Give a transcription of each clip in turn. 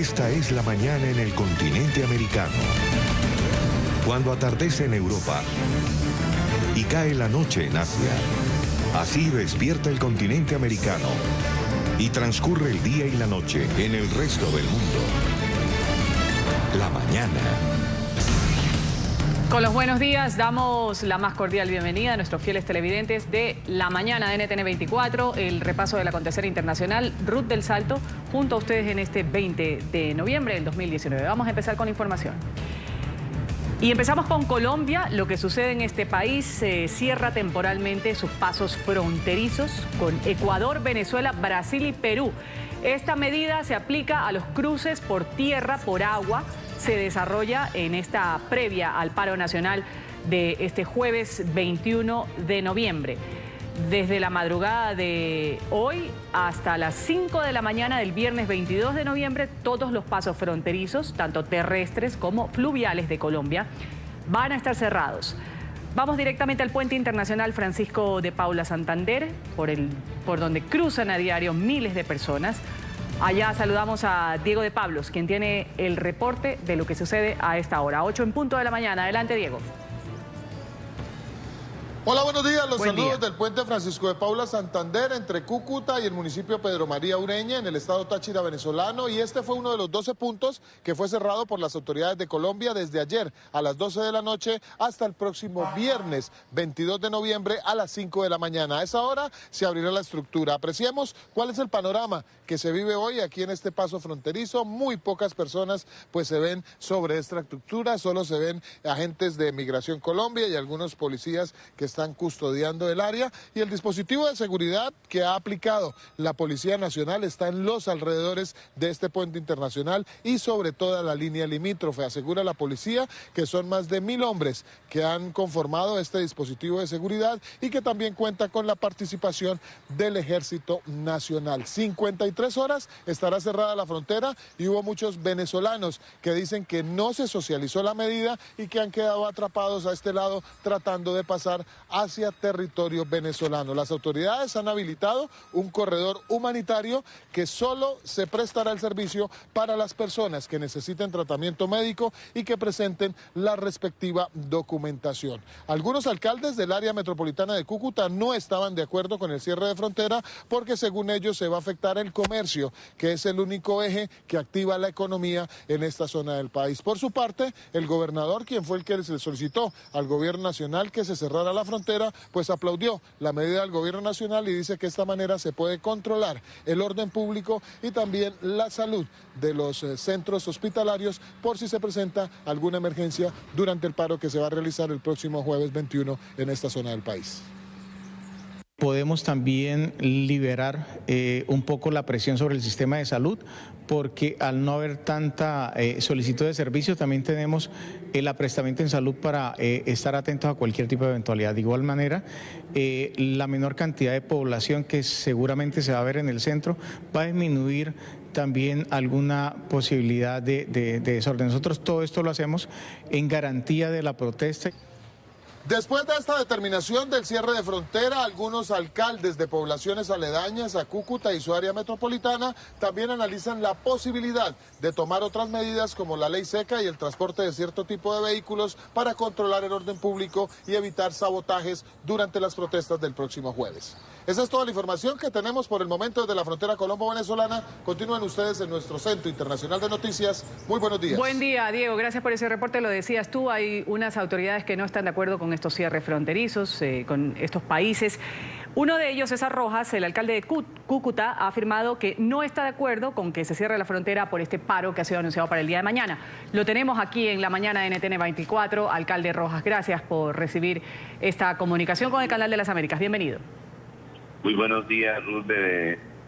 Esta es la mañana en el continente americano. Cuando atardece en Europa y cae la noche en Asia. Así despierta el continente americano y transcurre el día y la noche en el resto del mundo. La mañana. Con los buenos días damos la más cordial bienvenida a nuestros fieles televidentes de La Mañana de NTN 24, el repaso del acontecer internacional. Ruth del Salto, junto a ustedes en este 20 de noviembre del 2019. Vamos a empezar con información. Y empezamos con Colombia. Lo que sucede en este país cierra temporalmente sus pasos fronterizos con Ecuador, Venezuela, Brasil y Perú. Esta medida se aplica a los cruces por tierra, por agua. Se desarrolla en esta previa al paro nacional de este jueves 21 de noviembre. Desde la madrugada de hoy hasta las 5 de la mañana del viernes 22 de noviembre, todos los pasos fronterizos, tanto terrestres como fluviales de Colombia, van a estar cerrados. Vamos directamente al puente internacional Francisco de Paula Santander, por donde cruzan a diario miles de personas. Allá saludamos a Diego de Pablos, quien tiene el reporte de lo que sucede a esta hora. 8 en punto de la mañana. Adelante, Diego. Hola, buenos días. Los Buen saludos día. del puente Francisco de Paula Santander entre Cúcuta y el municipio Pedro María Ureña en el estado Táchira venezolano. Y este fue uno de los 12 puntos que fue cerrado por las autoridades de Colombia desde ayer a las 12 de la noche hasta el próximo viernes 22 de noviembre a las 5 de la mañana. A esa hora se abrirá la estructura. Apreciemos cuál es el panorama que se vive hoy aquí en este paso fronterizo. Muy pocas personas pues se ven sobre esta estructura, solo se ven agentes de Migración Colombia y algunos policías que están custodiando el área, y el dispositivo de seguridad que ha aplicado la Policía Nacional está en los alrededores de este puente internacional y sobre toda la línea limítrofe. Asegura la policía que son más de 1000 hombres que han conformado este dispositivo de seguridad y que también cuenta con la participación del Ejército Nacional. 53 horas estará cerrada la frontera y hubo muchos venezolanos que dicen que no se socializó la medida y que han quedado atrapados a este lado tratando de pasar hacia territorio venezolano. Las autoridades han habilitado un corredor humanitario que solo se prestará el servicio para las personas que necesiten tratamiento médico y que presenten la respectiva documentación. Algunos alcaldes del área metropolitana de Cúcuta no estaban de acuerdo con el cierre de frontera porque según ellos se va a afectar el comercio, que es el único eje que activa la economía en esta zona del país. Por su parte, el gobernador, quien fue el que se solicitó al gobierno nacional que se cerrara la frontera, pues aplaudió la medida del gobierno nacional y dice que de esta manera se puede controlar el orden público y también la salud de los centros hospitalarios por si se presenta alguna emergencia durante el paro que se va a realizar el próximo jueves 21 en esta zona del país. Podemos también liberar un poco la presión sobre el sistema de salud, porque al no haber tanta solicitud de servicio, también tenemos el aprestamiento en salud para estar atentos a cualquier tipo de eventualidad. De igual manera, la menor cantidad de población que seguramente se va a ver en el centro va a disminuir también alguna posibilidad de desorden. Nosotros todo esto lo hacemos en garantía de la protesta. Después de esta determinación del cierre de frontera, algunos alcaldes de poblaciones aledañas a Cúcuta y su área metropolitana también analizan la posibilidad de tomar otras medidas como la ley seca y el transporte de cierto tipo de vehículos para controlar el orden público y evitar sabotajes durante las protestas del próximo jueves. Esa es toda la información que tenemos por el momento desde la frontera colombo-venezolana. Continúen ustedes en nuestro Centro Internacional de Noticias. Muy buenos días. Buen día, Diego. Gracias por ese reporte. Lo decías tú, hay unas autoridades que no están de acuerdo con estos cierres fronterizos, con estos países. Uno de ellos, César Rojas, el alcalde de Cúcuta, ha afirmado que no está de acuerdo con que se cierre la frontera por este paro que ha sido anunciado para el día de mañana. Lo tenemos aquí en La Mañana de NTN 24. Alcalde Rojas, gracias por recibir esta comunicación con el Canal de las Américas. Bienvenido. Muy buenos días, Ruth.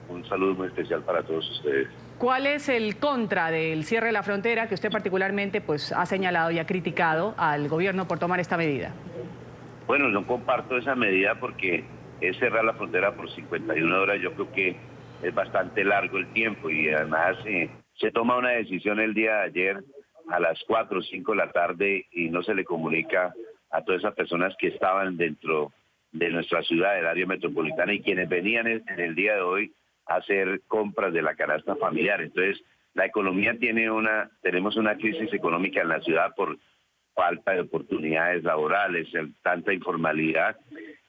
Un saludo muy especial para todos ustedes. ¿Cuál es el contra del cierre de la frontera que usted particularmente pues, ha señalado y ha criticado al gobierno por tomar esta medida? Bueno, no comparto esa medida porque es cerrar la frontera por 51 horas. Yo creo que es bastante largo el tiempo y además se toma una decisión el día de ayer a las 4 o 5 de la tarde y no se le comunica a todas esas personas que estaban dentro de nuestra ciudad, del área metropolitana, y quienes venían en el día de hoy a hacer compras de la canasta familiar. Entonces, La economía tenemos una crisis económica en la ciudad por falta de oportunidades laborales, tanta informalidad,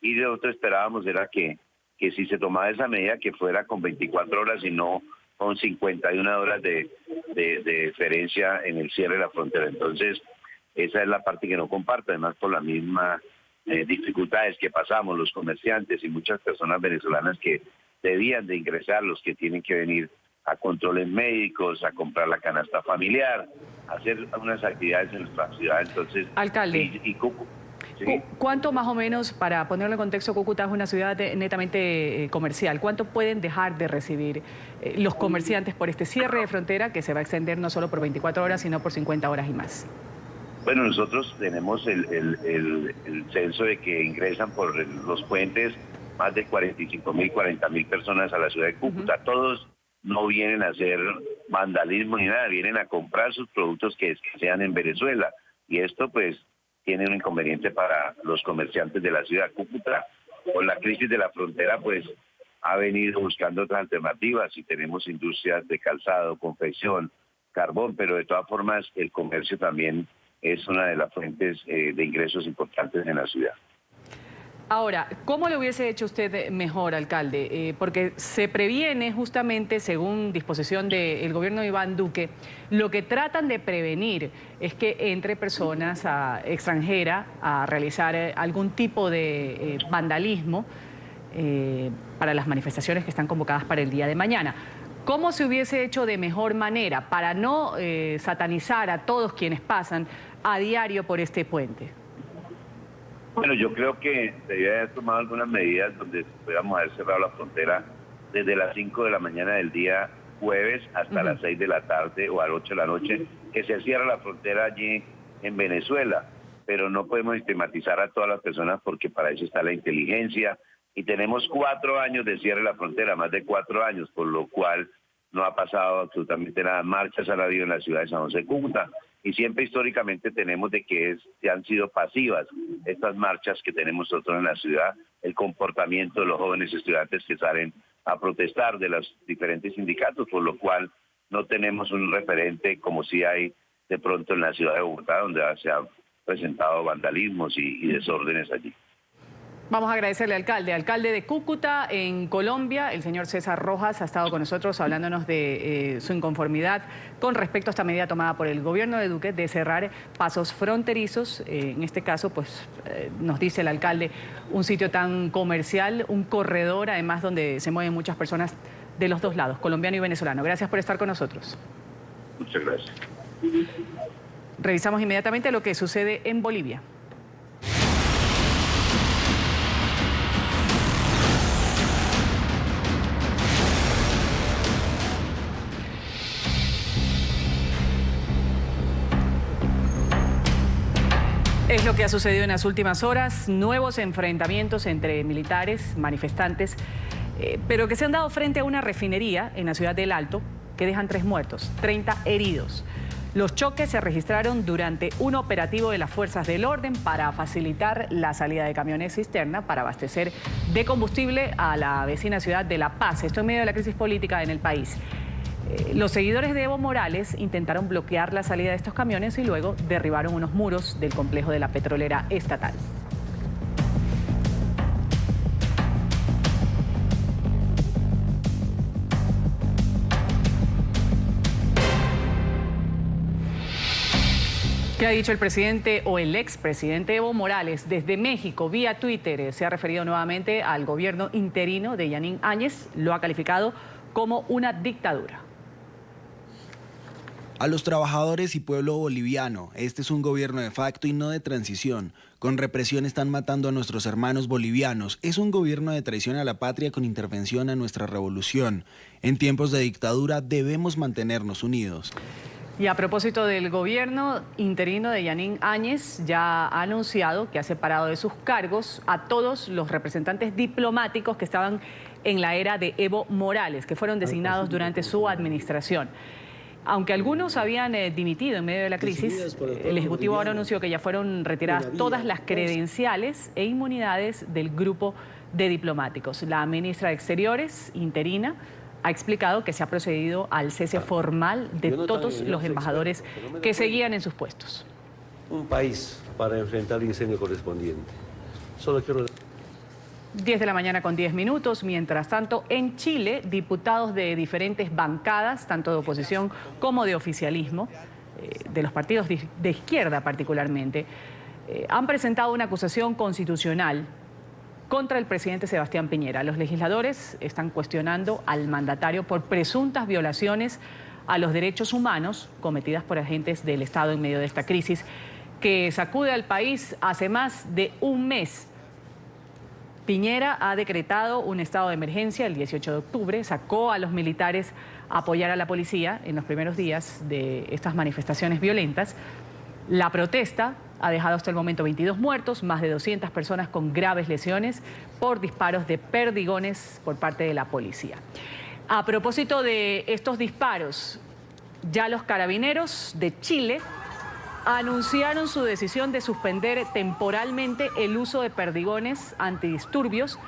y de otro esperábamos era que si se tomaba esa medida que fuera con 24 horas y no con 51 horas de diferencia en el cierre de la frontera. Entonces, esa es la parte que no comparto, además por la misma dificultades que pasamos los comerciantes y muchas personas venezolanas que debían de ingresar, los que tienen que venir a controles médicos, a comprar la canasta familiar, a hacer unas actividades en nuestra ciudad. Entonces, alcalde, ¿sí? ¿Cuánto más o menos, para ponerlo en contexto, Cúcuta es una ciudad netamente comercial? ¿Cuánto pueden dejar de recibir los comerciantes por este cierre de frontera que se va a extender no solo por 24 horas, sino por 50 horas y más? Bueno, nosotros tenemos el censo de que ingresan por los puentes más de 45.000, 40.000 personas a la ciudad de Cúcuta. Todos no vienen a hacer vandalismo ni nada, vienen a comprar sus productos que sean en Venezuela. Y esto pues tiene un inconveniente para los comerciantes de la ciudad. Cúcuta, con la crisis de la frontera, pues ha venido buscando otras alternativas y tenemos industrias de calzado, confección, carbón, pero de todas formas el comercio también es una de las fuentes de ingresos importantes en la ciudad. Ahora, ¿cómo lo hubiese hecho usted mejor, alcalde? Porque se previene justamente, según disposición del gobierno de Iván Duque, lo que tratan de prevenir es que entre personas extranjeras a realizar algún tipo de vandalismo para las manifestaciones que están convocadas para el día de mañana. ¿Cómo se hubiese hecho de mejor manera para no satanizar a todos quienes pasan a diario por este puente? Bueno, yo creo que debería haber tomado algunas medidas donde pudiéramos haber cerrado la frontera desde las 5 de la mañana del día jueves hasta las 6 de la tarde o a las 8 de la noche, que se cierra la frontera allí en Venezuela. Pero no podemos estigmatizar a todas las personas porque para eso está la inteligencia. Y tenemos 4 años de cierre de la frontera, más de 4 años, por lo cual no ha pasado absolutamente nada. Marchas han habido en la ciudad de San José de Cúcuta. Y siempre históricamente tenemos de que han sido pasivas estas marchas que tenemos nosotros en la ciudad, el comportamiento de los jóvenes estudiantes que salen a protestar de los diferentes sindicatos, por lo cual no tenemos un referente como si hay de pronto en la ciudad de Bogotá, donde se han presentado vandalismos y desórdenes allí. Vamos a agradecerle al alcalde de Cúcuta en Colombia, el señor César Rojas, ha estado con nosotros hablándonos de su inconformidad con respecto a esta medida tomada por el gobierno de Duque de cerrar pasos fronterizos. En este caso, pues nos dice el alcalde, un sitio tan comercial, un corredor, además donde se mueven muchas personas de los dos lados, colombiano y venezolano. Gracias por estar con nosotros. Muchas gracias. Revisamos inmediatamente lo que sucede en Bolivia. Es lo que ha sucedido en las últimas horas, nuevos enfrentamientos entre militares, manifestantes, pero que se han dado frente a una refinería en la ciudad del Alto que dejan 3 muertos, 30 heridos. Los choques se registraron durante un operativo de las fuerzas del orden para facilitar la salida de camiones cisterna para abastecer de combustible a la vecina ciudad de La Paz. Esto en medio de la crisis política en el país. Los seguidores de Evo Morales intentaron bloquear la salida de estos camiones y luego derribaron unos muros del complejo de la petrolera estatal. ¿Qué ha dicho el presidente o el expresidente Evo Morales? Desde México, vía Twitter, se ha referido nuevamente al gobierno interino de Yanín Áñez, lo ha calificado como una dictadura. A los trabajadores y pueblo boliviano, este es un gobierno de facto y no de transición. Con represión están matando a nuestros hermanos bolivianos. Es un gobierno de traición a la patria con intervención a nuestra revolución. En tiempos de dictadura debemos mantenernos unidos. Y a propósito del gobierno interino de Yanín Áñez, ya ha anunciado que ha separado de sus cargos a todos los representantes diplomáticos que estaban en la era de Evo Morales, que fueron designados durante su administración. Aunque algunos habían dimitido en medio de la crisis, el Ejecutivo ahora anunció que ya fueron retiradas todas las credenciales e inmunidades del grupo de diplomáticos. La ministra de Exteriores, interina, ha explicado que se ha procedido al cese formal de todos los embajadores que seguían en sus puestos. Un país para enfrentar el incendio correspondiente. Solo quiero... 10 de la mañana con 10 minutos. Mientras tanto, en Chile, diputados de diferentes bancadas, tanto de oposición como de oficialismo, de los partidos de izquierda particularmente, han presentado una acusación constitucional contra el presidente Sebastián Piñera. Los legisladores están cuestionando al mandatario por presuntas violaciones a los derechos humanos cometidas por agentes del Estado en medio de esta crisis que sacude al país hace más de un mes. Piñera ha decretado un estado de emergencia el 18 de octubre, sacó a los militares a apoyar a la policía en los primeros días de estas manifestaciones violentas. La protesta ha dejado hasta el momento 22 muertos, más de 200 personas con graves lesiones por disparos de perdigones por parte de la policía. A propósito de estos disparos, ya los carabineros de Chile anunciaron su decisión de suspender temporalmente el uso de perdigones antidisturbios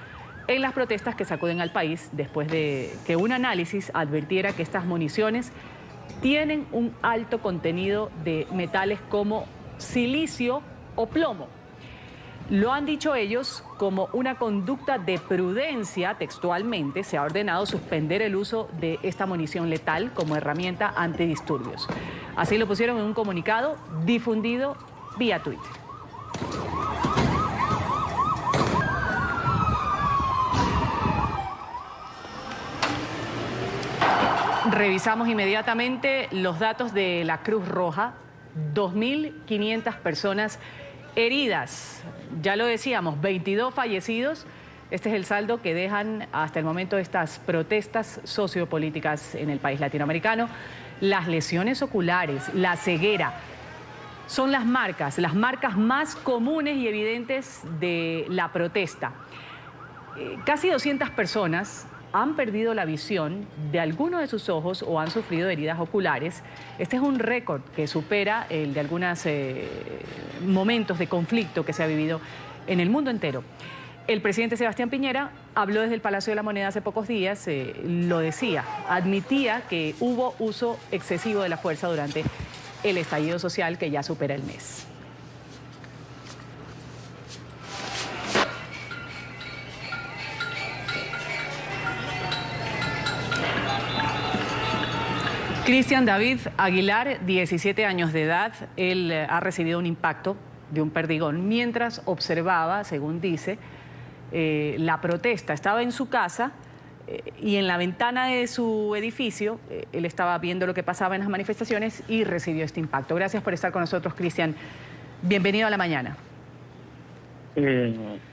en las protestas que sacuden al país después de que un análisis advirtiera que estas municiones tienen un alto contenido de metales como silicio o plomo. Lo han dicho ellos como una conducta de prudencia. Textualmente se ha ordenado suspender el uso de esta munición letal como herramienta antidisturbios. Así lo pusieron en un comunicado difundido vía Twitter. Revisamos inmediatamente los datos de la Cruz Roja. 2.500 personas heridas. Ya lo decíamos, 22 fallecidos. Este es el saldo que dejan hasta el momento estas protestas sociopolíticas en el país latinoamericano. Las lesiones oculares, la ceguera, son las marcas más comunes y evidentes de la protesta. Casi 200 personas han perdido la visión de alguno de sus ojos o han sufrido heridas oculares. Este es un récord que supera el de algunos momentos de conflicto que se ha vivido en el mundo entero. El presidente Sebastián Piñera habló desde el Palacio de la Moneda hace pocos días, lo decía, admitía que hubo uso excesivo de la fuerza durante el estallido social que ya supera el mes. Cristian David Aguilar, 17 años de edad, él ha recibido un impacto de un perdigón mientras observaba, según dice, la protesta. Estaba en su casa y en la ventana de su edificio, él estaba viendo lo que pasaba en las manifestaciones y recibió este impacto. Gracias por estar con nosotros, Cristian. Bienvenido a La Mañana.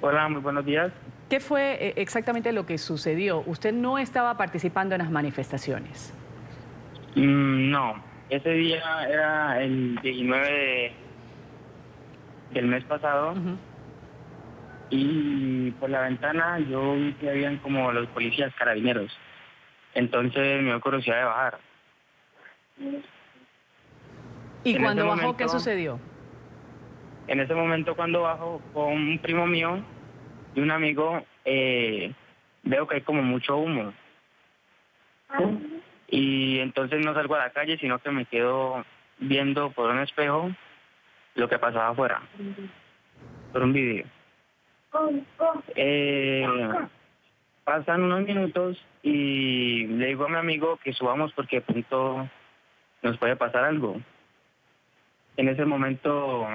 Hola, muy buenos días. ¿Qué fue exactamente lo que sucedió? Usted no estaba participando en las manifestaciones. No, ese día era el 19 del mes pasado. Y por la ventana yo vi que habían como los policías carabineros. Entonces me dio curiosidad de bajar. ¿Y cuando bajó, qué sucedió? En ese momento cuando bajo con un primo mío y un amigo, veo que hay como mucho humo. Y entonces no salgo a la calle, sino que me quedo viendo por un espejo lo que pasaba afuera, por un video. Pasan unos minutos y le digo a mi amigo que subamos porque de pronto nos puede pasar algo. En ese momento,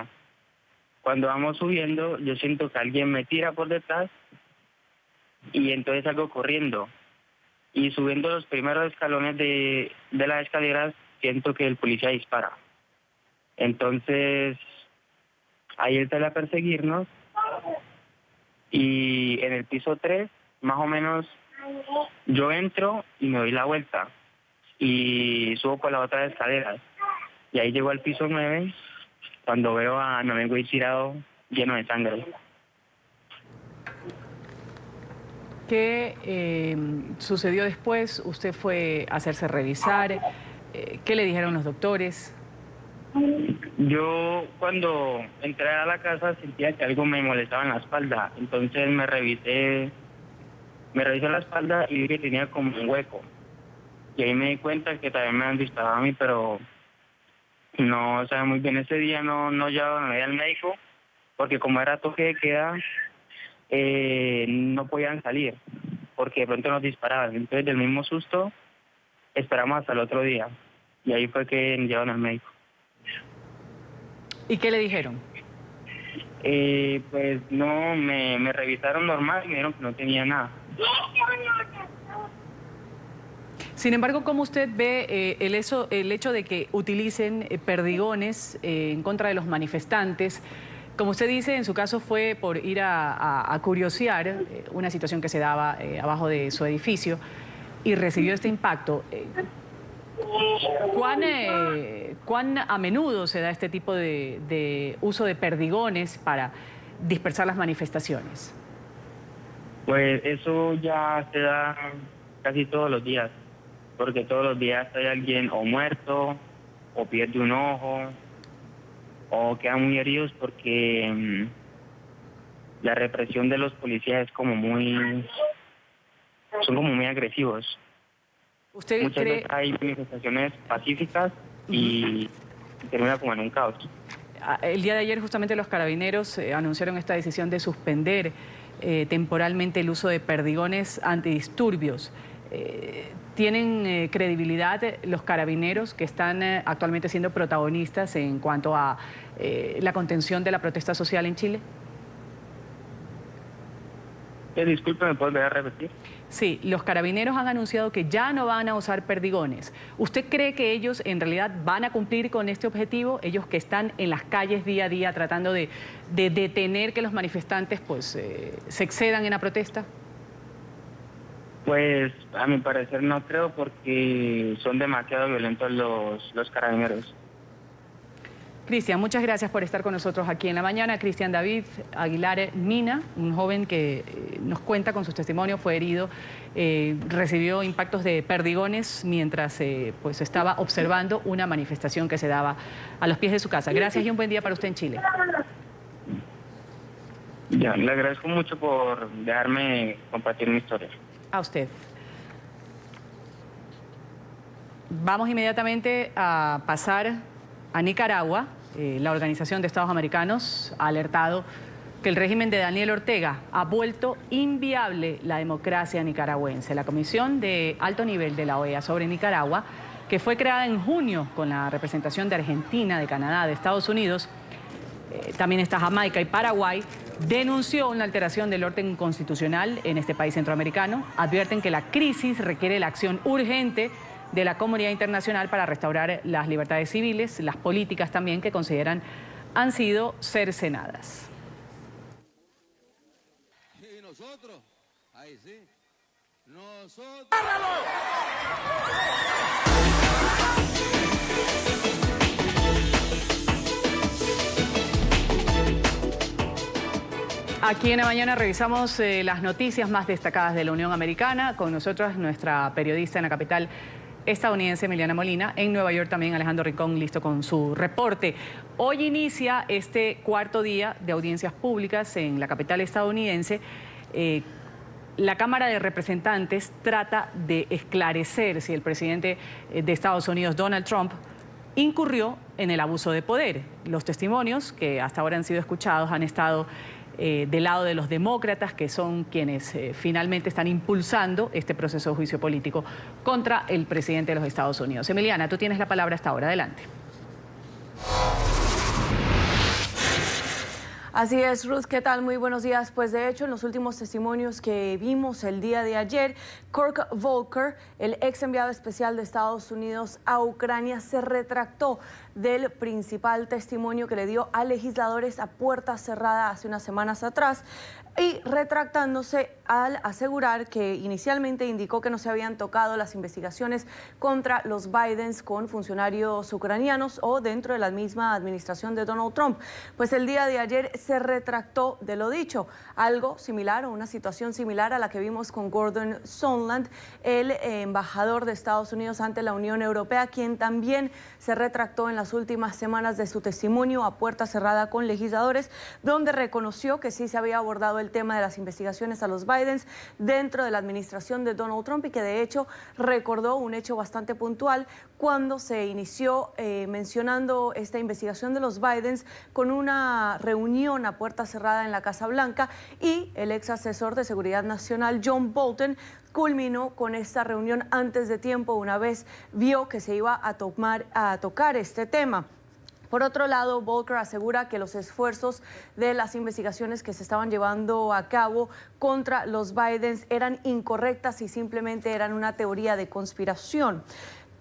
cuando vamos subiendo, yo siento que alguien me tira por detrás y entonces salgo corriendo. Y subiendo los primeros escalones de las escaleras, siento que el policía dispara. Entonces, ahí él sale a perseguirnos. Y en el piso 3, más o menos, yo entro y me doy la vuelta. Y subo por las otras escaleras. Y ahí llego al piso 9, cuando veo a mi amigo ahí tirado, lleno de sangre. ¿Qué sucedió después? ¿Usted fue a hacerse revisar? ¿Qué le dijeron los doctores? Yo cuando entré a la casa sentía que algo me molestaba en la espalda. Entonces me revisé la espalda y vi que tenía como un hueco. Y ahí me di cuenta que también me han disparado a mí, pero no sabe muy bien. Ese día no llevaban al médico, porque como era toque de queda, no podían salir, porque de pronto nos disparaban. Entonces, del mismo susto, esperamos hasta el otro día. Y ahí fue que nos llevaron al médico. ¿Y qué le dijeron? Pues no, me revisaron normal y me dijeron que no tenía nada. Sin embargo, ¿cómo usted ve el hecho de que utilicen perdigones en contra de los manifestantes? Como usted dice, en su caso fue por ir a curiosear una situación que se daba abajo de su edificio y recibió este impacto. ¿Cuán a menudo se da este tipo de uso de perdigones para dispersar las manifestaciones? Pues eso ya se da casi todos los días, porque todos los días hay alguien o muerto, o pierde un ojo, o quedan muy heridos porque la represión de los policías es son como muy agresivos. ¿Usted Muchas cree... veces hay manifestaciones pacíficas y termina como en un caos. El día de ayer justamente los carabineros anunciaron esta decisión de suspender temporalmente el uso de perdigones antidisturbios. ¿Tienen credibilidad los carabineros que están actualmente siendo protagonistas en cuanto a la contención de la protesta social en Chile? Disculpe, ¿me puedes volver a repetir? Sí, los carabineros han anunciado que ya no van a usar perdigones. ¿Usted cree que ellos en realidad van a cumplir con este objetivo? Ellos que están en las calles día a día tratando de detener que los manifestantes pues, se excedan en la protesta. Pues a mi parecer no creo, porque son demasiado violentos los carabineros. Cristian, muchas gracias por estar con nosotros aquí en la mañana. Cristian David Aguilar Mina, un joven que nos cuenta con su testimonio, fue herido, recibió impactos de perdigones mientras pues estaba observando una manifestación que se daba a los pies de su casa. Gracias y un buen día para usted en Chile. Ya, le agradezco mucho por dejarme compartir mi historia. A usted. Vamos inmediatamente a pasar a Nicaragua. La Organización de Estados Americanos ha alertado que el régimen de Daniel Ortega ha vuelto inviable la democracia nicaragüense. La Comisión de Alto Nivel de la OEA sobre Nicaragua, que fue creada en junio con la representación de Argentina, de Canadá, de Estados Unidos, también está Jamaica y Paraguay, denunció una alteración del orden constitucional en este país centroamericano. Advierten que la crisis requiere la acción urgente de la comunidad internacional para restaurar las libertades civiles, las políticas también que consideran han sido cercenadas. Y nosotros, ahí sí, nosotros... Aquí en la mañana revisamos las noticias más destacadas de la Unión Americana. Con nosotros nuestra periodista en la capital estadounidense, Emiliana Molina. En Nueva York también Alejandro Rincón, listo con su reporte. Hoy inicia este cuarto día de audiencias públicas en la capital estadounidense. La Cámara de Representantes trata de esclarecer si el presidente de Estados Unidos, Donald Trump, incurrió en el abuso de poder. Los testimonios que hasta ahora han sido escuchados han estado del lado de los demócratas, que son quienes finalmente están impulsando este proceso de juicio político contra el presidente de los Estados Unidos. Emiliana, tú tienes la palabra hasta ahora. Adelante. Así es, Ruth, ¿qué tal? Muy buenos días. Pues de hecho, en los últimos testimonios que vimos el día de ayer, Kurt Volker, el ex enviado especial de Estados Unidos a Ucrania, se retractó del principal testimonio que le dio a legisladores a puerta cerrada hace unas semanas atrás, y retractándose al asegurar que inicialmente indicó que no se habían tocado las investigaciones contra los Bidens con funcionarios ucranianos o dentro de la misma administración de Donald Trump. Pues el día de ayer se retractó de lo dicho. Algo similar o una situación similar a la que vimos con Gordon Sondland, el embajador de Estados Unidos ante la Unión Europea, quien también se retractó en las últimas semanas de su testimonio a puerta cerrada con legisladores, donde reconoció que sí se había abordado el tema de las investigaciones a los Bidens dentro de la administración de Donald Trump y que de hecho recordó un hecho bastante puntual cuando se inició mencionando esta investigación de los Bidens con una reunión a puerta cerrada en la Casa Blanca, y el ex asesor de Seguridad Nacional John Bolton culminó con esta reunión antes de tiempo una vez vio que se iba a tocar este tema. Por otro lado, Volker asegura que los esfuerzos de las investigaciones que se estaban llevando a cabo contra los Bidens eran incorrectas y simplemente eran una teoría de conspiración.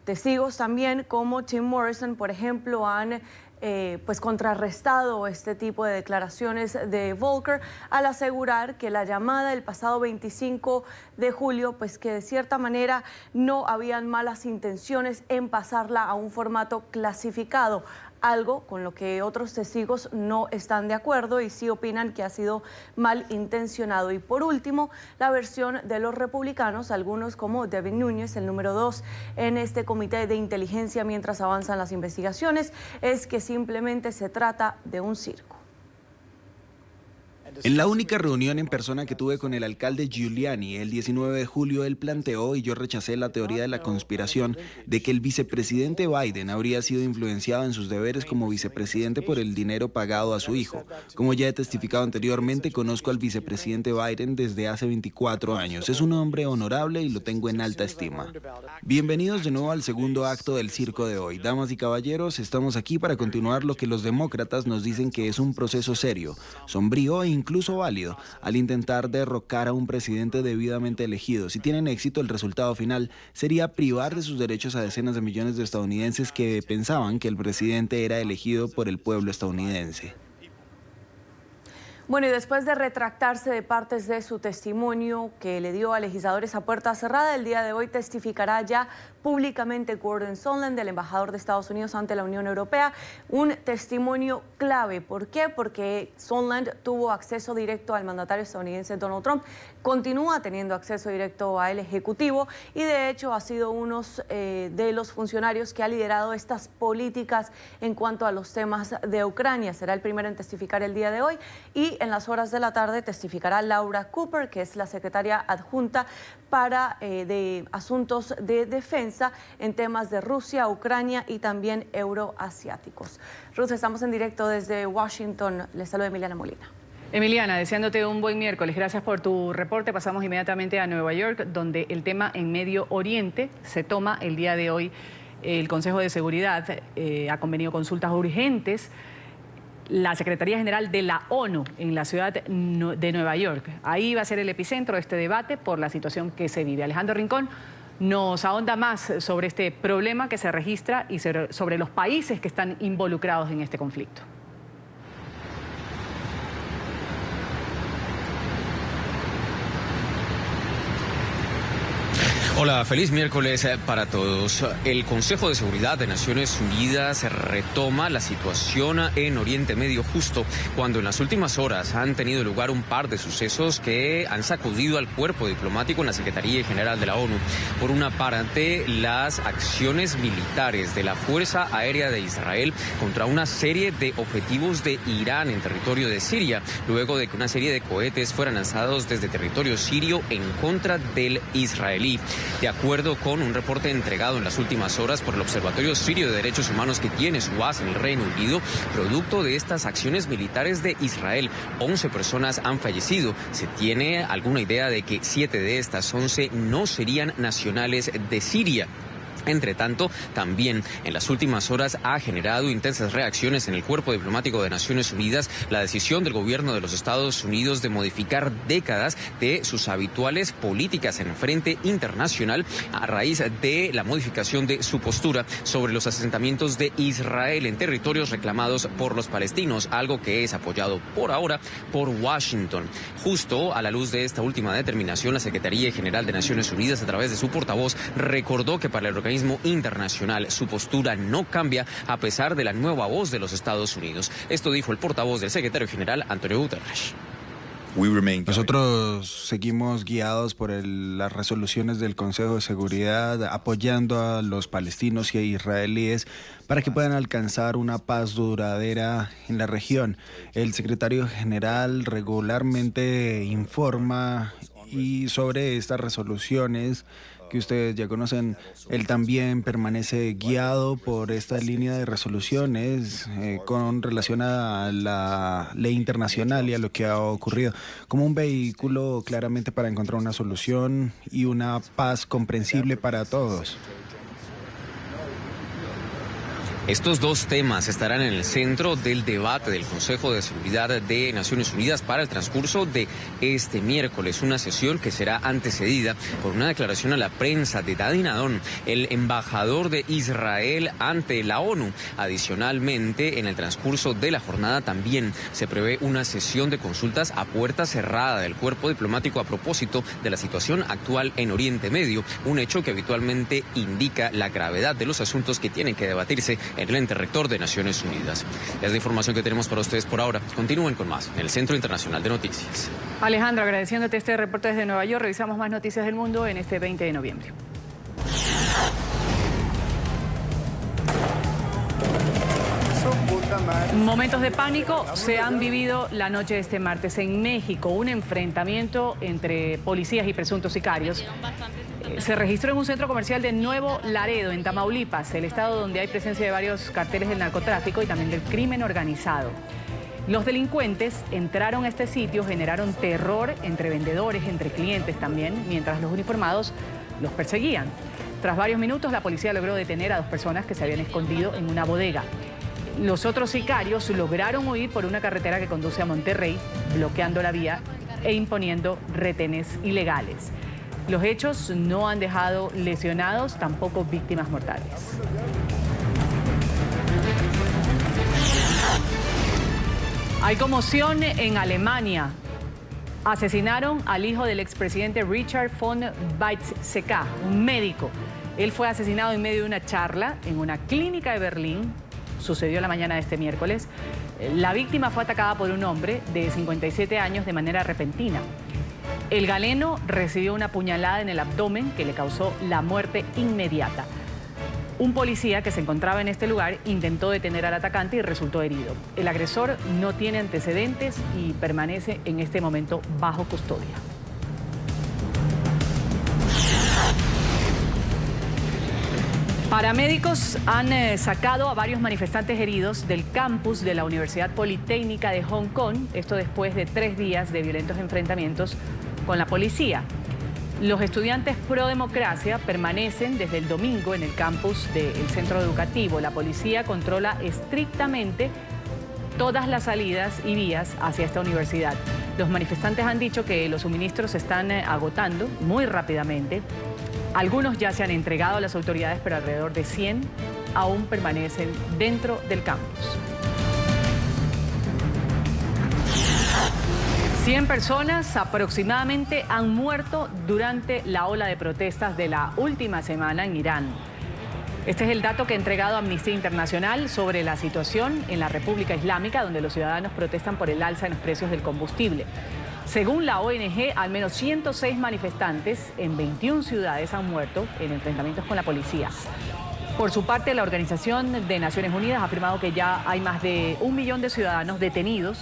Testigos también como Tim Morrison, por ejemplo, han contrarrestado este tipo de declaraciones de Volker al asegurar que la llamada el pasado 25 de julio, pues que de cierta manera no habían malas intenciones en pasarla a un formato clasificado, algo con lo que otros testigos no están de acuerdo y sí opinan que ha sido malintencionado. Y por último, la versión de los republicanos, algunos como Devin Núñez, el número 2 en este comité de inteligencia mientras avanzan las investigaciones, es que simplemente se trata de un circo. En la única reunión en persona que tuve con el alcalde Giuliani el 19 de julio, él planteó y yo rechacé la teoría de la conspiración de que el vicepresidente Biden habría sido influenciado en sus deberes como vicepresidente por el dinero pagado a su hijo. Como ya he testificado anteriormente, conozco al vicepresidente Biden desde hace 24 años. Es un hombre honorable y lo tengo en alta estima. Bienvenidos de nuevo al segundo acto del circo de hoy. Damas y caballeros, estamos aquí para continuar lo que los demócratas nos dicen que es un proceso serio, sombrío e incluso válido, al intentar derrocar a un presidente debidamente elegido. Si tienen éxito, el resultado final sería privar de sus derechos a decenas de millones de estadounidenses que pensaban que el presidente era elegido por el pueblo estadounidense. Bueno, y después de retractarse de partes de su testimonio que le dio a legisladores a puerta cerrada, el día de hoy testificará ya públicamente Gordon Sondland, el embajador de Estados Unidos ante la Unión Europea, un testimonio clave. ¿Por qué? Porque Sondland tuvo acceso directo al mandatario estadounidense Donald Trump, continúa teniendo acceso directo al Ejecutivo y de hecho ha sido uno de los funcionarios que ha liderado estas políticas en cuanto a los temas de Ucrania. Será el primero en testificar el día de hoy y en las horas de la tarde testificará Laura Cooper, que es la secretaria adjunta de Asuntos de Defensa en temas de Rusia, Ucrania y también euroasiáticos. Ruth, estamos en directo desde Washington. Les saluda Emiliana Molina. Emiliana, deseándote un buen miércoles. Gracias por tu reporte. Pasamos inmediatamente a Nueva York, donde el tema en Medio Oriente se toma el día de hoy. El Consejo de Seguridad ha convenido consultas urgentes. La Secretaría General de la ONU en la ciudad de Nueva York. Ahí va a ser el epicentro de este debate por la situación que se vive. Alejandro Rincón nos ahonda más sobre este problema que se registra y sobre los países que están involucrados en este conflicto. Hola, feliz miércoles para todos. El Consejo de Seguridad de Naciones Unidas retoma la situación en Oriente Medio justo cuando en las últimas horas han tenido lugar un par de sucesos que han sacudido al cuerpo diplomático en la Secretaría General de la ONU. Por una parte, las acciones militares de la Fuerza Aérea de Israel contra una serie de objetivos de Irán en territorio de Siria, luego de que una serie de cohetes fueran lanzados desde territorio sirio en contra del israelí. De acuerdo con un reporte entregado en las últimas horas por el Observatorio Sirio de Derechos Humanos que tiene su base en el Reino Unido, producto de estas acciones militares de Israel, 11 personas han fallecido. Se tiene alguna idea de que 7 de estas 11 no serían nacionales de Siria. Entre tanto, también en las últimas horas ha generado intensas reacciones en el cuerpo diplomático de Naciones Unidas la decisión del gobierno de los Estados Unidos de modificar décadas de sus habituales políticas en el frente internacional a raíz de la modificación de su postura sobre los asentamientos de Israel en territorios reclamados por los palestinos, algo que es apoyado por ahora por Washington. Justo a la luz de esta última determinación, la Secretaría General de Naciones Unidas, a través de su portavoz, recordó que para el organismo organismo internacional. Su postura no cambia a pesar de la nueva voz de los Estados Unidos. Esto dijo el portavoz del secretario general, Antonio Guterres. Nosotros seguimos guiados por las resoluciones del Consejo de Seguridad, apoyando a los palestinos y a israelíes para que puedan alcanzar una paz duradera en la región. El secretario general regularmente informa sobre estas resoluciones que ustedes ya conocen. Él también permanece guiado por esta línea de resoluciones con relación a la ley internacional y a lo que ha ocurrido, como un vehículo claramente para encontrar una solución y una paz comprensible para todos. Estos dos temas estarán en el centro del debate del Consejo de Seguridad de Naciones Unidas para el transcurso de este miércoles, una sesión que será antecedida por una declaración a la prensa de Dadi Nadon, el embajador de Israel ante la ONU. Adicionalmente, en el transcurso de la jornada también se prevé una sesión de consultas a puerta cerrada del cuerpo diplomático a propósito de la situación actual en Oriente Medio, un hecho que habitualmente indica la gravedad de los asuntos que tienen que debatirse en el ente rector de Naciones Unidas. Es la información que tenemos para ustedes por ahora. Continúen con más en el Centro Internacional de Noticias. Alejandro, agradeciéndote este reporte desde Nueva York. Revisamos más noticias del mundo en este 20 de noviembre. Momentos de pánico se han vivido la noche de este martes en México. Un enfrentamiento entre policías y presuntos sicarios se registró en un centro comercial de Nuevo Laredo, en Tamaulipas, el estado donde hay presencia de varios carteles del narcotráfico y también del crimen organizado. Los delincuentes entraron a este sitio, generaron terror entre vendedores, entre clientes también, mientras los uniformados los perseguían. Tras varios minutos, la policía logró detener a 2 personas que se habían escondido en una bodega. Los otros sicarios lograron huir por una carretera que conduce a Monterrey, bloqueando la vía e imponiendo retenes ilegales. Los hechos no han dejado lesionados, tampoco víctimas mortales. Hay conmoción en Alemania. Asesinaron al hijo del expresidente Richard von Weizsäcker, un médico. Él fue asesinado en medio de una charla en una clínica de Berlín. Sucedió la mañana de este miércoles. La víctima fue atacada por un hombre de 57 años de manera repentina. El galeno recibió una puñalada en el abdomen que le causó la muerte inmediata. Un policía que se encontraba en este lugar intentó detener al atacante y resultó herido. El agresor no tiene antecedentes y permanece en este momento bajo custodia. Paramédicos han sacado a varios manifestantes heridos del campus de la Universidad Politécnica de Hong Kong, esto después de 3 días de violentos enfrentamientos con la policía. Los estudiantes pro democracia permanecen desde el domingo en el campus del centro educativo. La policía controla estrictamente todas las salidas y vías hacia esta universidad. Los manifestantes han dicho que los suministros se están agotando muy rápidamente. Algunos ya se han entregado a las autoridades, pero alrededor de 100 aún permanecen dentro del campus. 100 personas aproximadamente han muerto durante la ola de protestas de la última semana en Irán. Este es el dato que ha entregado Amnistía Internacional sobre la situación en la República Islámica, donde los ciudadanos protestan por el alza en los precios del combustible. Según la ONG, al menos 106 manifestantes en 21 ciudades han muerto en enfrentamientos con la policía. Por su parte, la Organización de Naciones Unidas ha afirmado que ya hay más de 1 millón de ciudadanos detenidos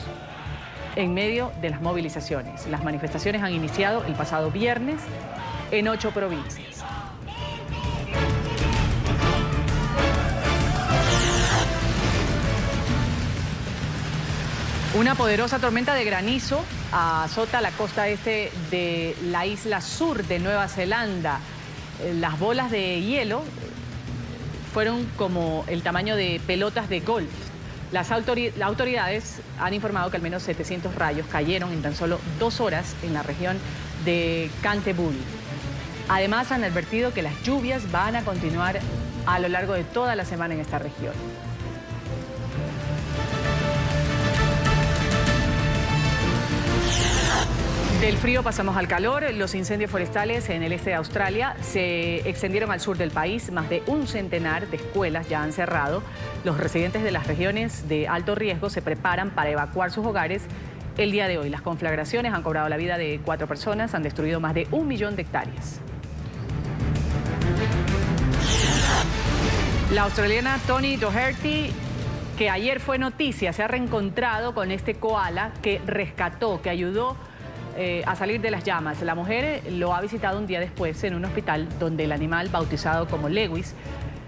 en medio de las movilizaciones. Las manifestaciones han iniciado el pasado viernes en 8 provincias. Una poderosa tormenta de granizo azota la costa este de la isla sur de Nueva Zelanda. Las bolas de hielo fueron como el tamaño de pelotas de golf. Las autoridades han informado que al menos 700 rayos cayeron en tan solo 2 horas en la región de Canterbury. Además, han advertido que las lluvias van a continuar a lo largo de toda la semana en esta región. Del frío pasamos al calor. Los incendios forestales en el este de Australia se extendieron al sur del país. Más de un centenar de escuelas ya han cerrado. Los residentes de las regiones de alto riesgo se preparan para evacuar sus hogares el día de hoy. Las conflagraciones han cobrado la vida de 4 personas, han destruido más de 1 millón de hectáreas. La australiana Toni Doherty, que ayer fue noticia, se ha reencontrado con este koala que rescató, que ayudó a salir de las llamas. La mujer lo ha visitado un día después en un hospital donde el animal, bautizado como Lewis,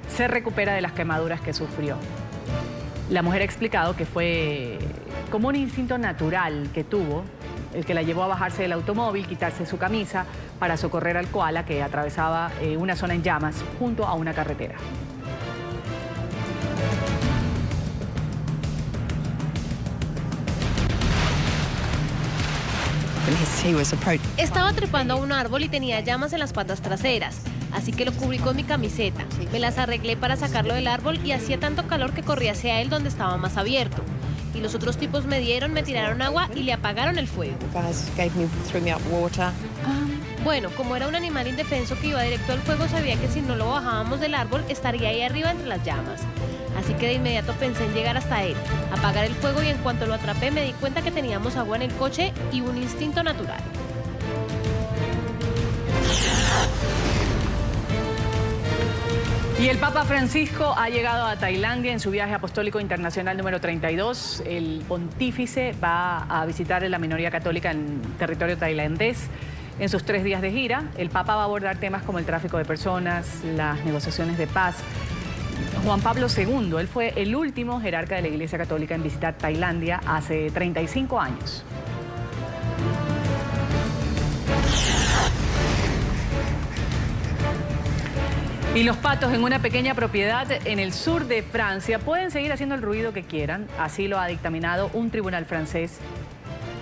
se recupera de las quemaduras que sufrió. La mujer ha explicado que fue como un instinto natural que tuvo, el que la llevó a bajarse del automóvil, quitarse su camisa para socorrer al koala que atravesaba una zona en llamas junto a una carretera. Estaba trepando a un árbol y tenía llamas en las patas traseras, así que lo cubrí con mi camiseta. Me las arreglé para sacarlo del árbol y hacía tanto calor que corrí hacia él donde estaba más abierto. Y los otros tipos me tiraron agua y le apagaron el fuego. Bueno, como era un animal indefenso que iba directo al fuego, sabía que si no lo bajábamos del árbol estaría ahí arriba entre las llamas. Así que de inmediato pensé en llegar hasta él, apagar el fuego, y en cuanto lo atrapé me di cuenta que teníamos agua en el coche y un instinto natural. Y el Papa Francisco ha llegado a Tailandia en su viaje apostólico internacional número 32. El pontífice va a visitar a la minoría católica en territorio tailandés. En sus 3 días de gira, el Papa va a abordar temas como el tráfico de personas, las negociaciones de paz. Juan Pablo II, él fue el último jerarca de la Iglesia Católica en visitar Tailandia hace 35 años. Y los patos en una pequeña propiedad en el sur de Francia pueden seguir haciendo el ruido que quieran. Así lo ha dictaminado un tribunal francés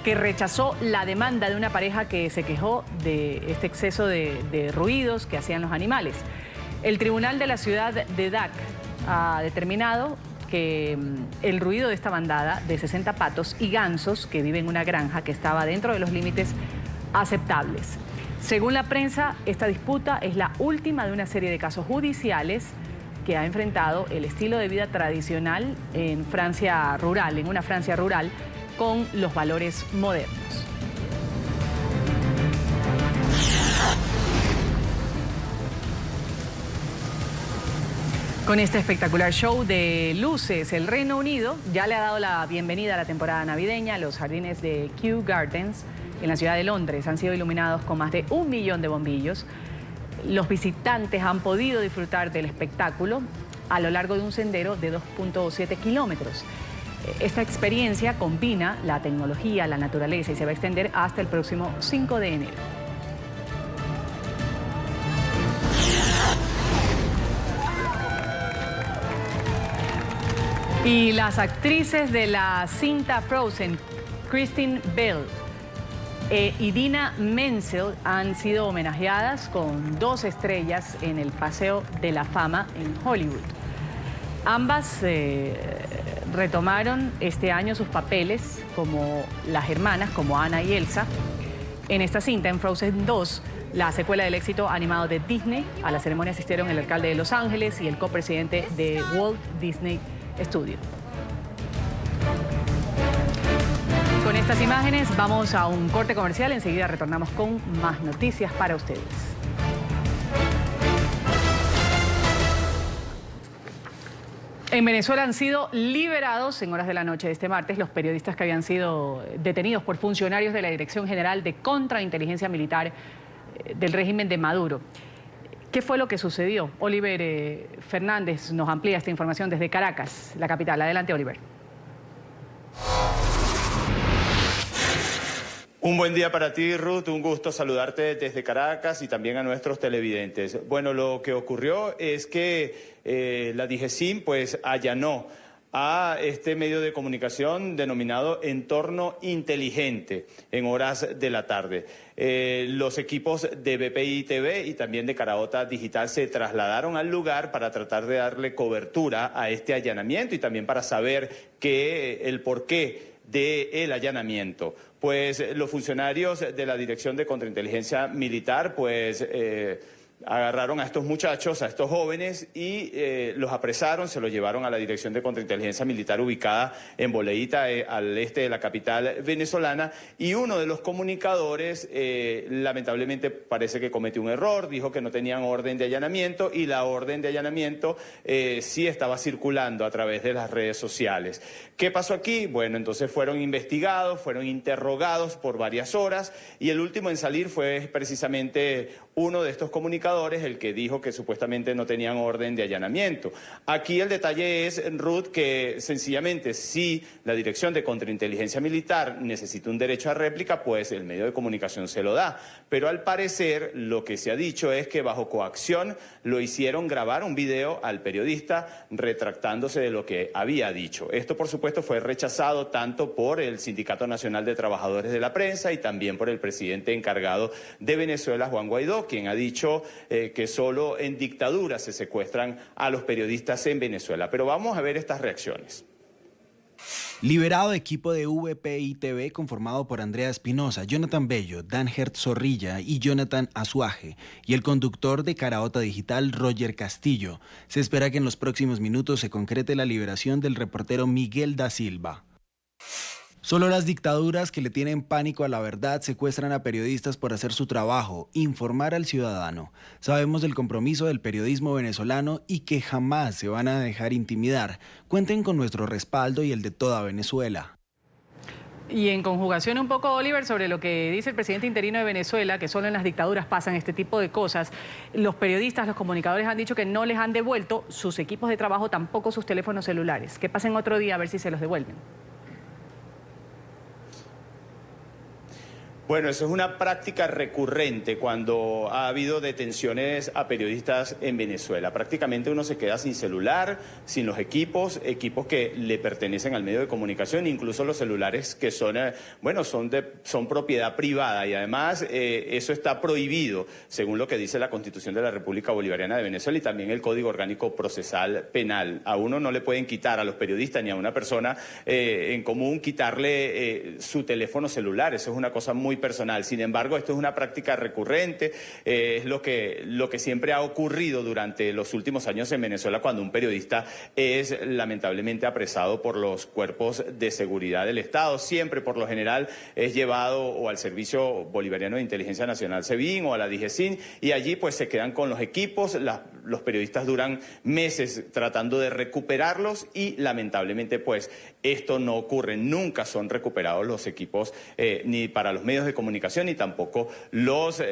que rechazó la demanda de una pareja que se quejó de este exceso de ruidos que hacían los animales. El tribunal de la ciudad de Dac ha determinado que el ruido de esta bandada de 60 patos y gansos que viven en una granja que estaba dentro de los límites aceptables. Según la prensa, esta disputa es la última de una serie de casos judiciales que ha enfrentado el estilo de vida tradicional en Francia rural, en una Francia rural, con los valores modernos. Con este espectacular show de luces, el Reino Unido ya le ha dado la bienvenida a la temporada navideña. Los jardines de Kew Gardens en la ciudad de Londres han sido iluminados con más de 1 millón de bombillos. Los visitantes han podido disfrutar del espectáculo a lo largo de un sendero de 2.7 kilómetros. Esta experiencia combina la tecnología, la naturaleza y se va a extender hasta el próximo 5 de enero. Y las actrices de la cinta Frozen, Kristen Bell y Idina Menzel, han sido homenajeadas con 2 estrellas en el Paseo de la Fama en Hollywood. Ambas retomaron este año sus papeles como las hermanas, como Anna y Elsa. En esta cinta, en Frozen 2, la secuela del éxito animado de Disney, a la ceremonia asistieron el alcalde de Los Ángeles y el copresidente de Walt Disney Studios. Con estas imágenes vamos a un corte comercial, enseguida retornamos con más noticias para ustedes. En Venezuela han sido liberados en horas de la noche de este martes los periodistas que habían sido detenidos por funcionarios de la Dirección General de Contrainteligencia Militar del régimen de Maduro. ¿Qué fue lo que sucedió? Oliver Fernández nos amplía esta información desde Caracas, la capital. Adelante, Oliver. Un buen día para ti, Ruth. Un gusto saludarte desde Caracas y también a nuestros televidentes. Bueno, lo que ocurrió es que la DIGESIM pues allanó a este medio de comunicación denominado Entorno Inteligente en horas de la tarde. Los equipos de BPI TV y también de Caraota Digital se trasladaron al lugar para tratar de darle cobertura a este allanamiento y también para saber el por qué del allanamiento. Pues los funcionarios de la Dirección de Contrainteligencia Militar, pues agarraron a estos muchachos, a estos jóvenes, y los apresaron, se los llevaron a la Dirección de Contrainteligencia Militar ubicada en Boleíta, al este de la capital venezolana, y uno de los comunicadores lamentablemente parece que cometió un error, dijo que no tenían orden de allanamiento, y la orden de allanamiento sí estaba circulando a través de las redes sociales. ¿Qué pasó aquí? Bueno, entonces fueron investigados, fueron interrogados por varias horas, y el último en salir fue precisamente uno de estos comunicadores, el que dijo que supuestamente no tenían orden de allanamiento. Aquí el detalle es, Ruth, que sencillamente si la Dirección de Contrainteligencia Militar necesita un derecho a réplica, pues el medio de comunicación se lo da. Pero al parecer lo que se ha dicho es que bajo coacción lo hicieron grabar un video al periodista retractándose de lo que había dicho. Esto, por supuesto, fue rechazado tanto por el Sindicato Nacional de Trabajadores de la Prensa y también por el presidente encargado de Venezuela, Juan Guaidó, quien ha dicho que solo en dictadura se secuestran a los periodistas en Venezuela. Pero vamos a ver estas reacciones. Liberado equipo de VPI-TV conformado por Andrea Espinosa, Jonathan Bello, Dan Hert Zorrilla y Jonathan Azuaje, y el conductor de Caraota Digital, Roger Castillo. Se espera que en los próximos minutos se concrete la liberación del reportero Miguel da Silva. Solo las dictaduras que le tienen pánico a la verdad secuestran a periodistas por hacer su trabajo, informar al ciudadano. Sabemos del compromiso del periodismo venezolano y que jamás se van a dejar intimidar. Cuenten con nuestro respaldo y el de toda Venezuela. Y en conjugación un poco, Oliver, sobre lo que dice el presidente interino de Venezuela, que solo en las dictaduras pasan este tipo de cosas. Los periodistas, los comunicadores han dicho que no les han devuelto sus equipos de trabajo, tampoco sus teléfonos celulares. Que pasen otro día a ver si se los devuelven. Bueno, eso es una práctica recurrente cuando ha habido detenciones a periodistas en Venezuela. Prácticamente uno se queda sin celular, sin los equipos que le pertenecen al medio de comunicación, incluso los celulares que son, son propiedad privada, y además eso está prohibido, según lo que dice la Constitución de la República Bolivariana de Venezuela y también el Código Orgánico Procesal Penal. A uno no le pueden quitar, a los periodistas ni a una persona en común, quitarle su teléfono celular. Eso es una cosa muy personal. Sin embargo, esto es una práctica recurrente, es lo que siempre ha ocurrido durante los últimos años en Venezuela cuando un periodista es lamentablemente apresado por los cuerpos de seguridad del Estado. Siempre, por lo general, es llevado o al Servicio Bolivariano de Inteligencia Nacional, SEBIN, o a la DIGESIN, y allí pues se quedan con los equipos. Los periodistas duran meses tratando de recuperarlos y lamentablemente pues esto no ocurre. Nunca son recuperados los equipos ni para los medios de comunicación ni tampoco los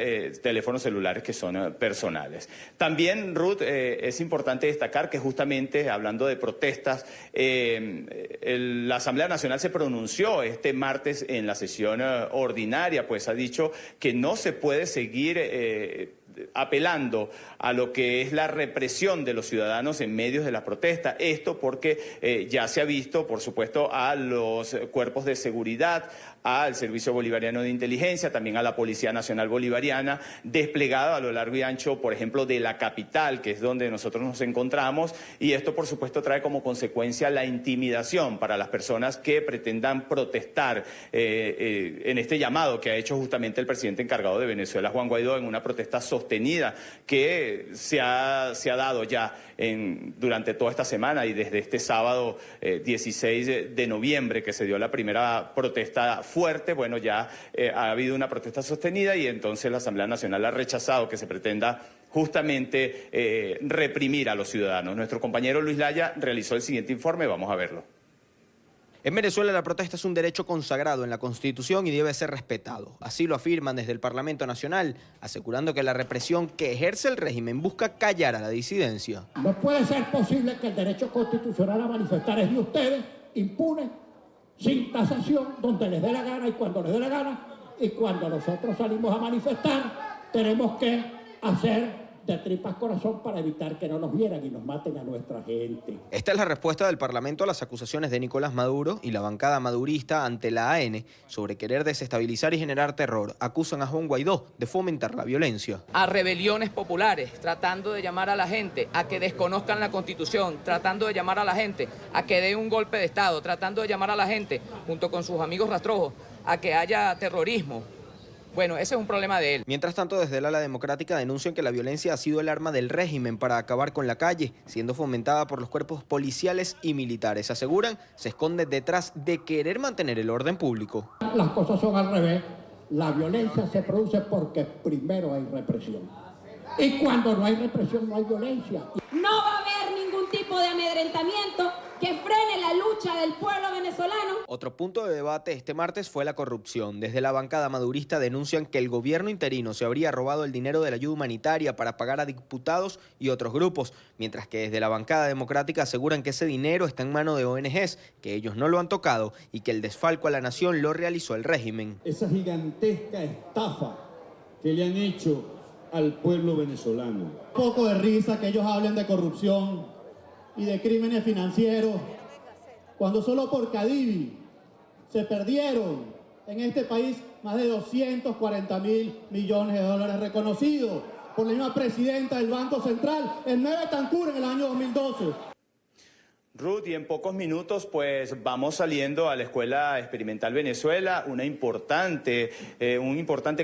teléfonos celulares que son personales. También, Ruth, es importante destacar que justamente hablando de protestas, la Asamblea Nacional se pronunció este martes en la sesión ordinaria, pues ha dicho que no se puede seguir apelando a lo que es la represión de los ciudadanos en medio de la protesta. Esto porque ya se ha visto, por supuesto, a los cuerpos de seguridad, al Servicio Bolivariano de Inteligencia, también a la Policía Nacional Bolivariana, desplegada a lo largo y ancho, por ejemplo, de la capital, que es donde nosotros nos encontramos, y esto, por supuesto, trae como consecuencia la intimidación para las personas que pretendan protestar en este llamado que ha hecho justamente el presidente encargado de Venezuela, Juan Guaidó, en una protesta sostenida que se ha dado ya durante toda esta semana y desde este sábado 16 de noviembre que se dio la primera protesta fuerte. Bueno, ya ha habido una protesta sostenida y entonces la Asamblea Nacional ha rechazado que se pretenda justamente reprimir a los ciudadanos. Nuestro compañero Luis Laya realizó el siguiente informe, vamos a verlo. En Venezuela la protesta es un derecho consagrado en la Constitución y debe ser respetado. Así lo afirman desde el Parlamento Nacional, asegurando que la represión que ejerce el régimen busca callar a la disidencia. No puede ser posible que el derecho constitucional a manifestar es de ustedes, impune, sin tasación, donde les dé la gana y cuando les dé la gana, y cuando nosotros salimos a manifestar tenemos que hacer de tripas corazón para evitar que no nos vieran y nos maten a nuestra gente. Esta es la respuesta del Parlamento a las acusaciones de Nicolás Maduro y la bancada madurista ante la AN sobre querer desestabilizar y generar terror. Acusan a Juan Guaidó de fomentar la violencia. A rebeliones populares, tratando de llamar a la gente a que desconozcan la Constitución, tratando de llamar a la gente a que dé un golpe de Estado, tratando de llamar a la gente, junto con sus amigos rastrojos, a que haya terrorismo. Bueno, ese es un problema de él. Mientras tanto, desde el ala democrática denuncian que la violencia ha sido el arma del régimen para acabar con la calle, siendo fomentada por los cuerpos policiales y militares. Aseguran, se esconde detrás de querer mantener el orden público. Las cosas son al revés. La violencia se produce porque primero hay represión. Y cuando no hay represión, no hay violencia. No va a haber ningún tipo de amedrentamiento que frene la lucha del pueblo venezolano. Otro punto de debate este martes fue la corrupción. Desde la bancada madurista denuncian que el gobierno interino se habría robado el dinero de la ayuda humanitaria para pagar a diputados y otros grupos, mientras que desde la bancada democrática aseguran que ese dinero está en manos de ONGs, que ellos no lo han tocado y que el desfalco a la nación lo realizó el régimen. Esa gigantesca estafa que le han hecho al pueblo venezolano. Un poco de risa que ellos hablen de corrupción y de crímenes financieros, cuando solo por Cadivi se perdieron en este país más de 240.000 millones de dólares reconocidos por la misma presidenta del Banco Central, en Neve Tancur, en el año 2012. Ruth, y en pocos minutos pues vamos saliendo a la Escuela Experimental Venezuela, un importante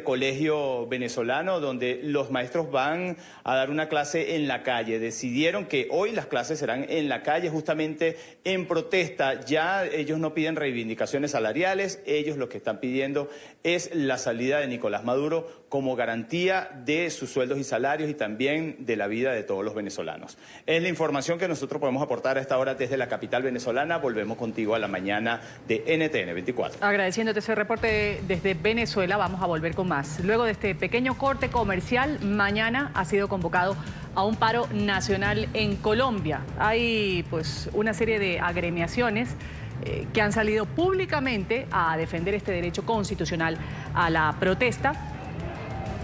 colegio venezolano donde los maestros van a dar una clase en la calle. Decidieron que hoy las clases serán en la calle justamente en protesta. Ya ellos no piden reivindicaciones salariales, ellos lo que están pidiendo es la salida de Nicolás Maduro como garantía de sus sueldos y salarios y también de la vida de todos los venezolanos. Es la información que nosotros podemos aportar a esta hora desde la capital venezolana. Volvemos contigo a la mañana de NTN 24. Agradeciéndote ese reporte desde Venezuela, vamos a volver con más. Luego de este pequeño corte comercial, mañana ha sido convocado a un paro nacional en Colombia. Hay pues una serie de agremiaciones que han salido públicamente a defender este derecho constitucional a la protesta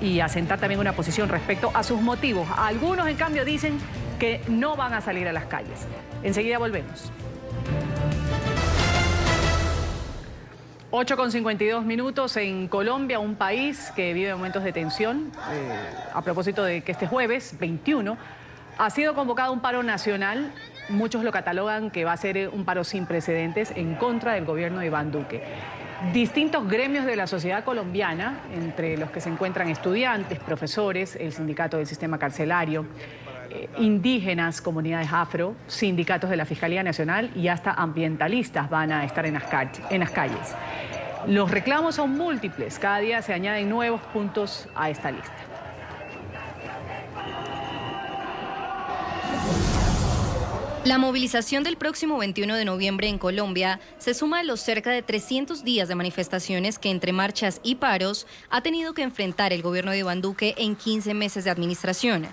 y a sentar también una posición respecto a sus motivos. Algunos, en cambio, dicen que no van a salir a las calles. Enseguida volvemos. 8:52 en Colombia, un país que vive momentos de tensión. A propósito de que este jueves 21 ha sido convocado un paro nacional. Muchos lo catalogan que va a ser un paro sin precedentes en contra del gobierno de Iván Duque. Distintos gremios de la sociedad colombiana, entre los que se encuentran estudiantes, profesores, el sindicato del sistema carcelario, indígenas, comunidades afro, sindicatos de la Fiscalía Nacional y hasta ambientalistas van a estar en las calles. Los reclamos son múltiples, cada día se añaden nuevos puntos a esta lista. La movilización del próximo 21 de noviembre en Colombia se suma a los cerca de 300 días de manifestaciones que entre marchas y paros ha tenido que enfrentar el gobierno de Iván Duque en 15 meses de administración.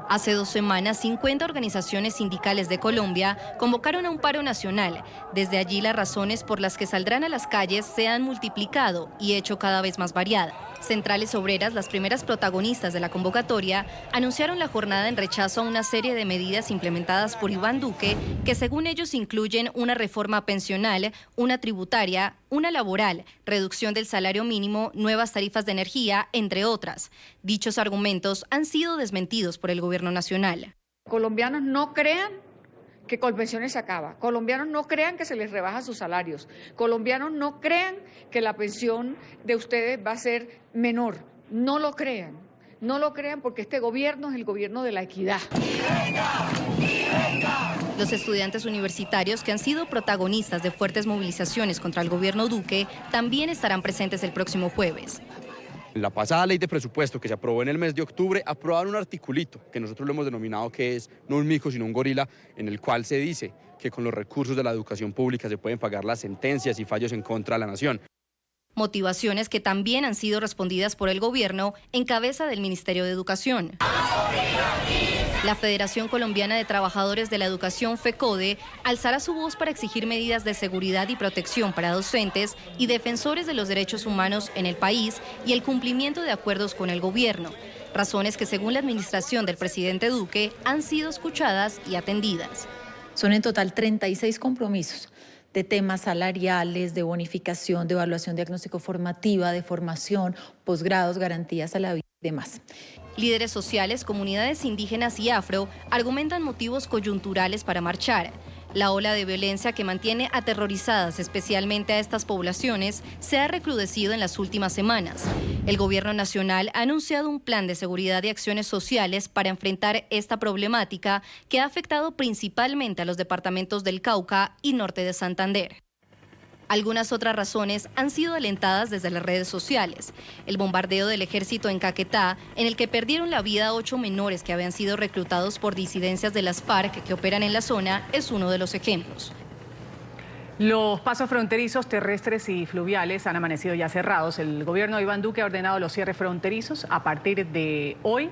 Hace 2 semanas, 50 organizaciones sindicales de Colombia convocaron a un paro nacional. Desde allí, las razones por las que saldrán a las calles se han multiplicado y hecho cada vez más variada. Centrales Obreras, las primeras protagonistas de la convocatoria, anunciaron la jornada en rechazo a una serie de medidas implementadas por Iván Duque que según ellos incluyen una reforma pensional, una tributaria, una laboral, reducción del salario mínimo, nuevas tarifas de energía, entre otras. Dichos argumentos han sido desmentidos por el gobierno nacional. Colombianos no crean que Colpensiones se acaba. Colombianos no crean que se les rebaja sus salarios. Colombianos no crean que la pensión de ustedes va a ser menor. No lo crean. No lo crean porque este gobierno es el gobierno de la equidad. Los estudiantes universitarios que han sido protagonistas de fuertes movilizaciones contra el gobierno Duque también estarán presentes el próximo jueves. La pasada ley de presupuesto que se aprobó en el mes de octubre, aprobaron un articulito que nosotros lo hemos denominado que es no un mico sino un gorila, en el cual se dice que con los recursos de la educación pública se pueden pagar las sentencias y fallos en contra de la nación. Motivaciones que también han sido respondidas por el gobierno en cabeza del Ministerio de Educación. La Federación Colombiana de Trabajadores de la Educación, FECODE, alzará su voz para exigir medidas de seguridad y protección para docentes y defensores de los derechos humanos en el país y el cumplimiento de acuerdos con el gobierno. razones que según la administración del presidente Duque han sido escuchadas y atendidas. Son en total 36 compromisos de temas salariales, de bonificación, de evaluación diagnóstico formativa, de formación, posgrados, garantías a la vida y demás. Líderes sociales, comunidades indígenas y afro argumentan motivos coyunturales para marchar. La ola de violencia que mantiene aterrorizadas especialmente a estas poblaciones se ha recrudecido en las últimas semanas. El gobierno nacional ha anunciado un plan de seguridad y acciones sociales para enfrentar esta problemática que ha afectado principalmente a los departamentos del Cauca y norte de Santander. Algunas otras razones han sido alentadas desde las redes sociales. El bombardeo del ejército en Caquetá, en el que perdieron la vida 8 menores que habían sido reclutados por disidencias de las FARC que operan en la zona, es uno de los ejemplos. Los pasos fronterizos terrestres y fluviales han amanecido ya cerrados. El gobierno de Iván Duque ha ordenado los cierres fronterizos a partir de hoy.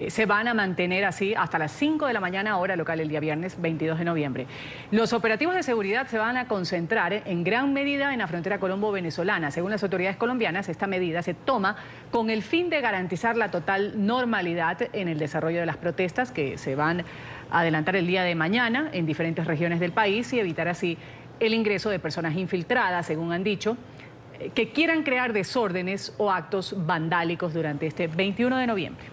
Se van a mantener así hasta las 5 de la mañana, hora local, el día viernes 22 de noviembre. Los operativos de seguridad se van a concentrar en gran medida en la frontera colombo-venezolana. Según las autoridades colombianas, esta medida se toma con el fin de garantizar la total normalidad en el desarrollo de las protestas que se van a adelantar el día de mañana en diferentes regiones del país y evitar así el ingreso de personas infiltradas, según han dicho, que quieran crear desórdenes o actos vandálicos durante este 21 de noviembre.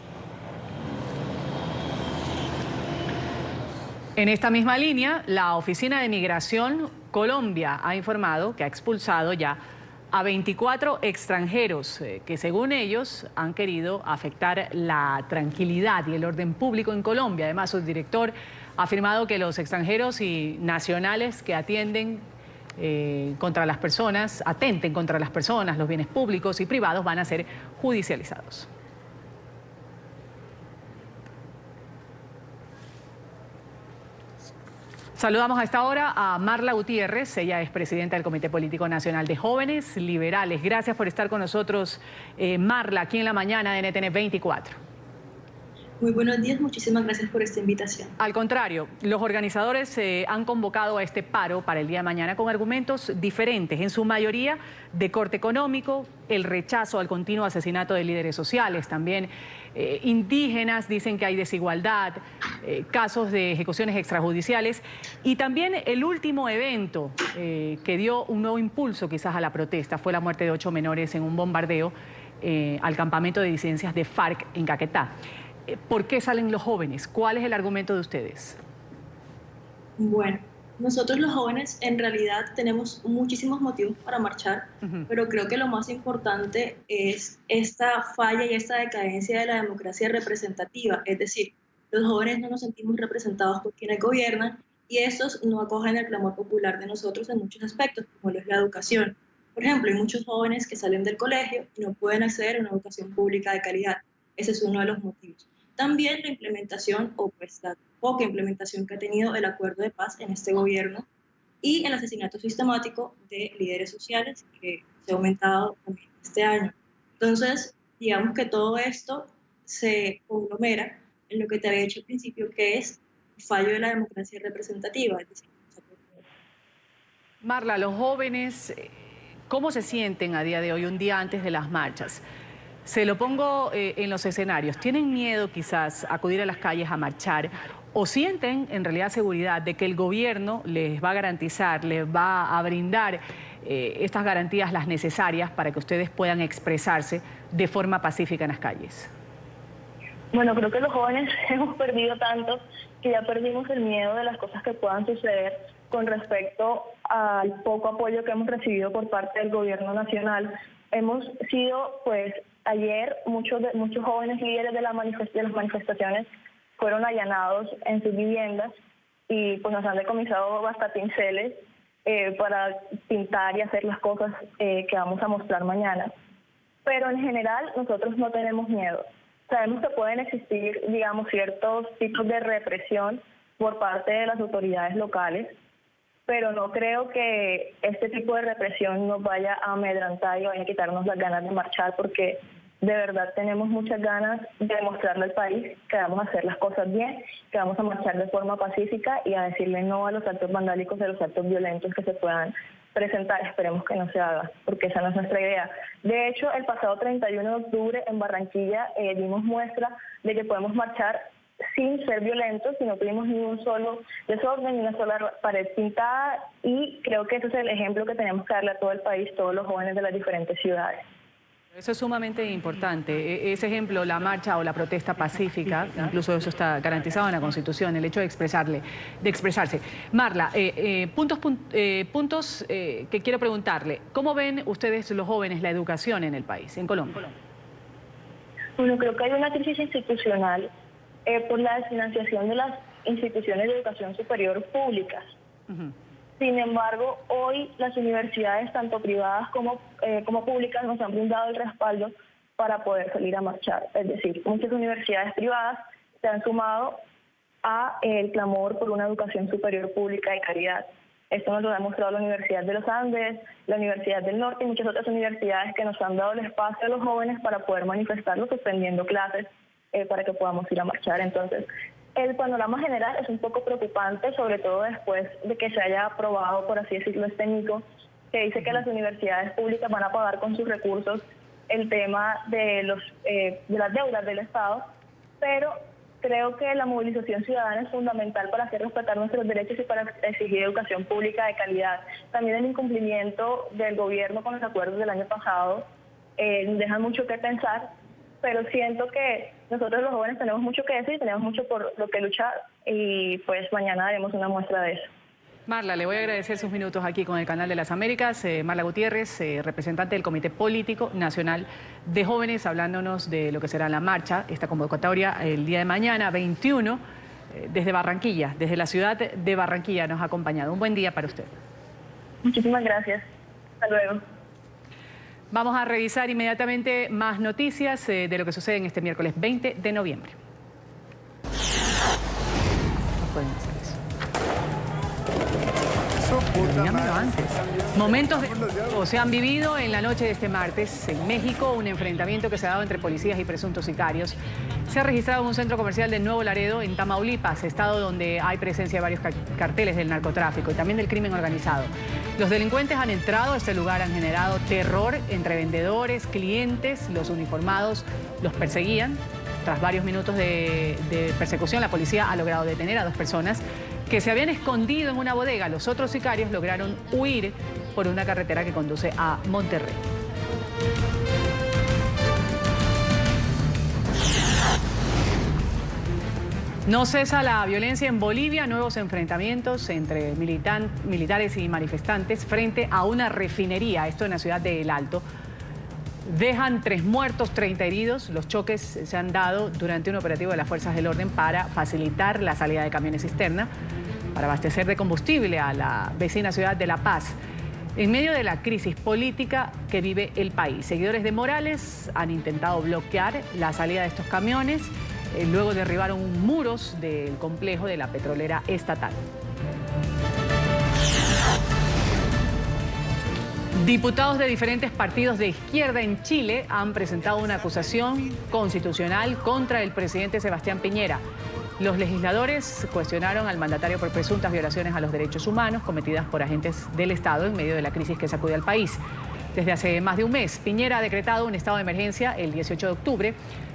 En esta misma línea, la Oficina de Migración Colombia ha informado que ha expulsado ya a 24 extranjeros que, según ellos, han querido afectar la tranquilidad y el orden público en Colombia. Además, su director ha afirmado que los extranjeros y nacionales que atenten contra las personas, los bienes públicos y privados van a ser judicializados. Saludamos a esta hora a Marla Gutiérrez, ella es presidenta del Comité Político Nacional de Jóvenes Liberales. Gracias por estar con nosotros, Marla, aquí en la mañana de NTN 24. Muy buenos días, muchísimas gracias por esta invitación. Al contrario, los organizadores han convocado a este paro para el día de mañana con argumentos diferentes, en su mayoría de corte económico, el rechazo al continuo asesinato de líderes sociales, también indígenas dicen que hay desigualdad, casos de ejecuciones extrajudiciales y también el último evento que dio un nuevo impulso quizás a la protesta fue la muerte de 8 menores en un bombardeo al campamento de disidencias de FARC en Caquetá. ¿Por qué salen los jóvenes? ¿Cuál es el argumento de ustedes? Bueno, nosotros los jóvenes en realidad tenemos muchísimos motivos para marchar, pero creo que lo más importante es esta falla y esta decadencia de la democracia representativa. Es decir, los jóvenes no nos sentimos representados por quienes gobiernan y estos no acogen el clamor popular de nosotros en muchos aspectos, como lo es la educación. Por ejemplo, hay muchos jóvenes que salen del colegio y no pueden acceder a una educación pública de calidad. Ese es uno de los motivos. También la implementación o pues la poca implementación que ha tenido el acuerdo de paz en este gobierno y el asesinato sistemático de líderes sociales que se ha aumentado también este año. Entonces, digamos que todo esto se conglomera en lo que te había dicho al principio, que es el fallo de la democracia representativa. Es decir, Marla, los jóvenes, ¿cómo se sienten a día de hoy, un día antes de las marchas? Se lo pongo en los escenarios. ¿Tienen miedo quizás a acudir a las calles a marchar o sienten en realidad seguridad de que el gobierno les va a garantizar, les va a brindar estas garantías las necesarias para que ustedes puedan expresarse de forma pacífica en las calles? Bueno, creo que los jóvenes hemos perdido tanto que ya perdimos el miedo de las cosas que puedan suceder con respecto al poco apoyo que hemos recibido por parte del gobierno nacional. Hemos sido, pues, ayer muchos jóvenes líderes de las manifestaciones fueron allanados en sus viviendas y pues nos han decomisado hasta pinceles para pintar y hacer las cosas que vamos a mostrar mañana. Pero en general nosotros no tenemos miedo. Sabemos que pueden existir, digamos, ciertos tipos de represión por parte de las autoridades locales, pero no creo que este tipo de represión nos vaya a amedrentar y vaya a quitarnos las ganas de marchar, porque de verdad tenemos muchas ganas de demostrarle al país que vamos a hacer las cosas bien, que vamos a marchar de forma pacífica y a decirle no a los actos vandálicos y a los actos violentos que se puedan presentar. Esperemos que no se haga, porque esa no es nuestra idea. De hecho, el pasado 31 de octubre en Barranquilla dimos muestra de que podemos marchar sin ser violentos, y no tuvimos ni un solo desorden, ni una sola pared pintada, y creo que ese es el ejemplo que tenemos que darle a todo el país, todos los jóvenes de las diferentes ciudades. Eso es sumamente importante. Ese ejemplo, la marcha o la protesta pacífica, incluso eso está garantizado en la Constitución, el hecho de expresarse. Marla, puntos que quiero preguntarle. ¿Cómo ven ustedes, los jóvenes, la educación en el país, en Colombia? Bueno, creo que hay una crisis institucional por la desfinanciación de las instituciones de educación superior públicas. Sin embargo, hoy las universidades, tanto privadas como públicas, nos han brindado el respaldo para poder salir a marchar. Es decir, muchas universidades privadas se han sumado a el clamor por una educación superior pública de calidad. Esto nos lo ha demostrado la Universidad de los Andes, la Universidad del Norte y muchas otras universidades que nos han dado el espacio a los jóvenes para poder manifestarlo suspendiendo clases para que podamos ir a marchar. Entonces, el panorama general es un poco preocupante, sobre todo después de que se haya aprobado, por así decirlo, este NICO, que dice que las universidades públicas van a pagar con sus recursos el tema de las deudas del Estado, pero creo que la movilización ciudadana es fundamental para hacer respetar nuestros derechos y para exigir educación pública de calidad. También el incumplimiento del gobierno con los acuerdos del año pasado nos deja mucho que pensar, pero siento que nosotros los jóvenes tenemos mucho que decir, tenemos mucho por lo que luchar, y pues mañana haremos una muestra de eso. Marla, le voy a agradecer sus minutos aquí con el Canal de las Américas. Marla Gutiérrez, representante del Comité Político Nacional de Jóvenes, hablándonos de lo que será la marcha, esta convocatoria el día de mañana, 21, desde Barranquilla, desde la ciudad de Barranquilla nos ha acompañado. Un buen día para usted. Muchísimas gracias. Hasta luego. Vamos a revisar inmediatamente más noticias de lo que sucede en este miércoles 20 de noviembre. No pueden hacer eso. Dígamelo antes. Momentos se han vivido en la noche de este martes en México, un enfrentamiento que se ha dado entre policías y presuntos sicarios. Se ha registrado en un centro comercial de Nuevo Laredo, en Tamaulipas, estado donde hay presencia de varios carteles del narcotráfico y también del crimen organizado. Los delincuentes han entrado a este lugar, han generado terror entre vendedores, clientes, los uniformados los perseguían. Tras varios minutos de persecución, la policía ha logrado detener a 2 personas que se habían escondido en una bodega. Los otros sicarios lograron huir por una carretera que conduce a Monterrey. No cesa la violencia en Bolivia, nuevos enfrentamientos entre militares y manifestantes frente a una refinería, esto en la ciudad de El Alto. Dejan 3 muertos, 30 heridos. Los choques se han dado durante un operativo de las fuerzas del orden para facilitar la salida de camiones cisterna, para abastecer de combustible a la vecina ciudad de La Paz. En medio de la crisis política que vive el país, seguidores de Morales han intentado bloquear la salida de estos camiones. Luego derribaron muros del complejo de la petrolera estatal. Diputados de diferentes partidos de izquierda en Chile han presentado una acusación constitucional contra el presidente Sebastián Piñera. Los legisladores cuestionaron al mandatario por presuntas violaciones a los derechos humanos cometidas por agentes del Estado en medio de la crisis que sacude al país. Desde hace más de un mes, Piñera ha decretado un estado de emergencia el 18 de octubre.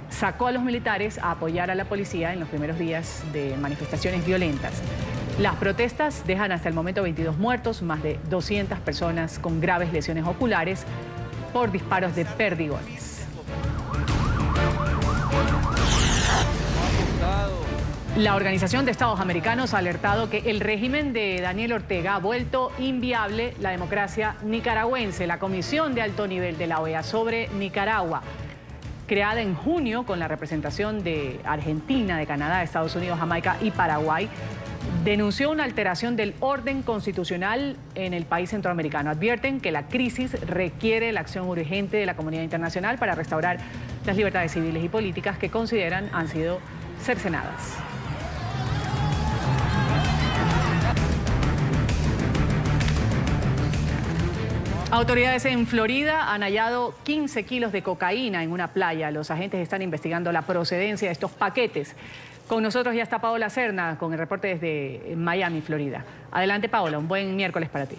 Sacó a los militares a apoyar a la policía en los primeros días de manifestaciones violentas. Las protestas dejan hasta el momento 22 muertos, más de 200 personas con graves lesiones oculares por disparos de perdigones. La Organización de Estados Americanos ha alertado que el régimen de Daniel Ortega ha vuelto inviable la democracia nicaragüense. La Comisión de Alto Nivel de la OEA sobre Nicaragua, creada en junio con la representación de Argentina, de Canadá, Estados Unidos, Jamaica y Paraguay, denunció una alteración del orden constitucional en el país centroamericano. Advierten que la crisis requiere la acción urgente de la comunidad internacional para restaurar las libertades civiles y políticas que consideran han sido cercenadas. Autoridades en Florida han hallado 15 kilos de cocaína en una playa. Los agentes están investigando la procedencia de estos paquetes. Con nosotros ya está Paola Serna con el reporte desde Miami, Florida. Adelante, Paola, un buen miércoles para ti.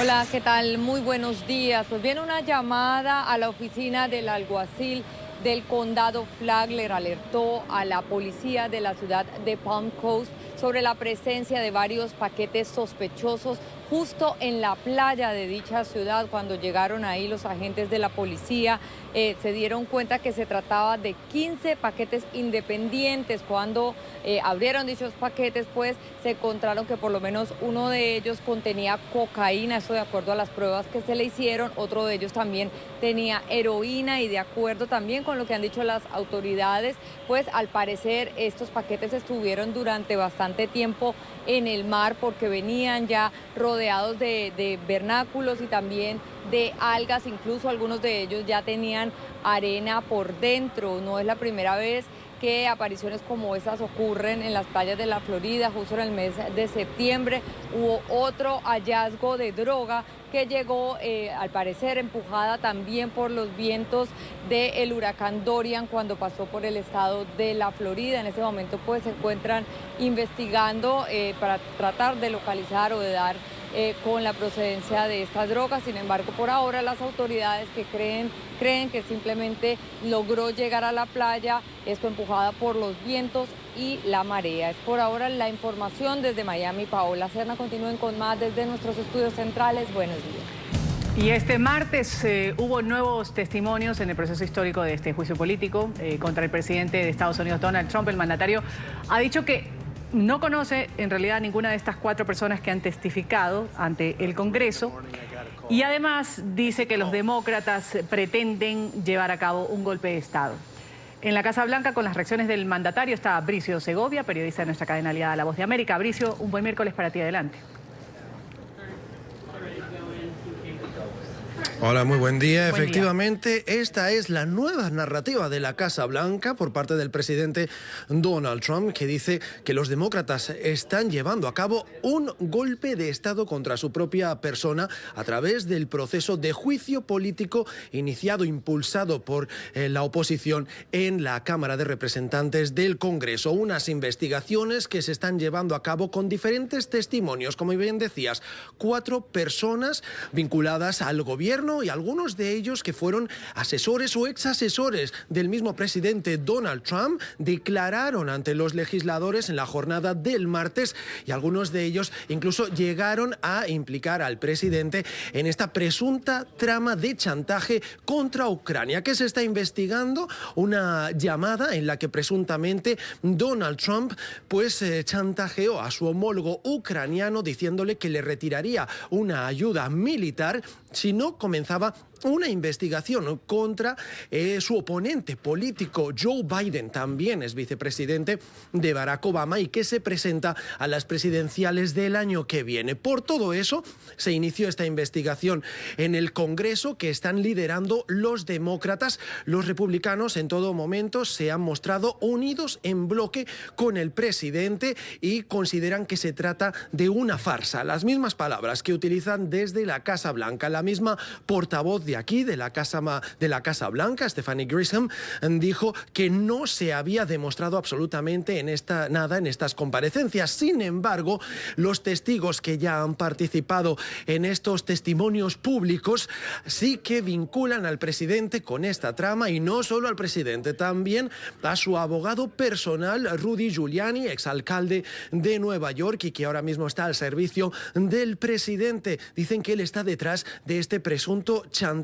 Hola, ¿qué tal? Muy buenos días. Pues viene una llamada a la oficina del alguacil del condado Flagler. Alertó a la policía de la ciudad de Palm Coast sobre la presencia de varios paquetes sospechosos justo en la playa de dicha ciudad. Cuando llegaron ahí los agentes de la policía se dieron cuenta que se trataba de 15 paquetes independientes. Cuando abrieron dichos paquetes, pues se encontraron que por lo menos uno de ellos contenía cocaína, eso de acuerdo a las pruebas que se le hicieron. Otro de ellos también tenía heroína, y de acuerdo también con lo que han dicho las autoridades, pues al parecer estos paquetes estuvieron durante bastante tiempo en el mar porque venían ya rodeados de vernáculos y también de algas. Incluso algunos de ellos ya tenían arena por dentro. No es la primera vez que apariciones como esas ocurren en las playas de la Florida. Justo en el mes de septiembre hubo otro hallazgo de droga que llegó, al parecer, empujada también por los vientos del huracán Dorian cuando pasó por el estado de la Florida. En ese momento pues se encuentran investigando para tratar de localizar o de dar con la procedencia de estas drogas. Sin embargo, por ahora las autoridades que creen que simplemente logró llegar a la playa, esto empujada por los vientos y la marea. Es por ahora la información desde Miami. Paola Serna, continúen con más desde nuestros estudios centrales. Buenos días. Y este martes hubo nuevos testimonios en el proceso histórico de este juicio político contra el presidente de Estados Unidos, Donald Trump. El mandatario ha dicho que no conoce en realidad ninguna de estas 4 personas que han testificado ante el Congreso, y además dice que los demócratas pretenden llevar a cabo un golpe de Estado. En la Casa Blanca, con las reacciones del mandatario, está Bricio Segovia, periodista de nuestra cadena aliada La Voz de América. Bricio, un buen miércoles para ti, adelante. Hola, muy buen día. Efectivamente, esta es la nueva narrativa de la Casa Blanca por parte del presidente Donald Trump, que dice que los demócratas están llevando a cabo un golpe de Estado contra su propia persona a través del proceso de juicio político impulsado por la oposición en la Cámara de Representantes del Congreso. Unas investigaciones que se están llevando a cabo con diferentes testimonios, como bien decías, 4 personas vinculadas al gobierno, y algunos de ellos que fueron asesores o exasesores del mismo presidente Donald Trump, declararon ante los legisladores en la jornada del martes, y algunos de ellos incluso llegaron a implicar al presidente en esta presunta trama de chantaje contra Ucrania. ¿Qué se está investigando? Una llamada en la que presuntamente Donald Trump pues chantajeó a su homólogo ucraniano diciéndole que le retiraría una ayuda militar si no comenzaba una investigación contra su oponente político Joe Biden, también es vicepresidente de Barack Obama y que se presenta a las presidenciales del año que viene. Por todo eso se inició esta investigación en el Congreso que están liderando los demócratas. Los republicanos en todo momento se han mostrado unidos en bloque con el presidente y consideran que se trata de una farsa. Las mismas palabras que utilizan desde la Casa Blanca. La misma portavoz de aquí, de la Casa Blanca, Stephanie Grisham, dijo que no se había demostrado absolutamente nada en estas comparecencias. Sin embargo, los testigos que ya han participado en estos testimonios públicos sí que vinculan al presidente con esta trama, y no solo al presidente, también a su abogado personal, Rudy Giuliani, exalcalde de Nueva York y que ahora mismo está al servicio del presidente. Dicen que él está detrás de este presunto chantaje.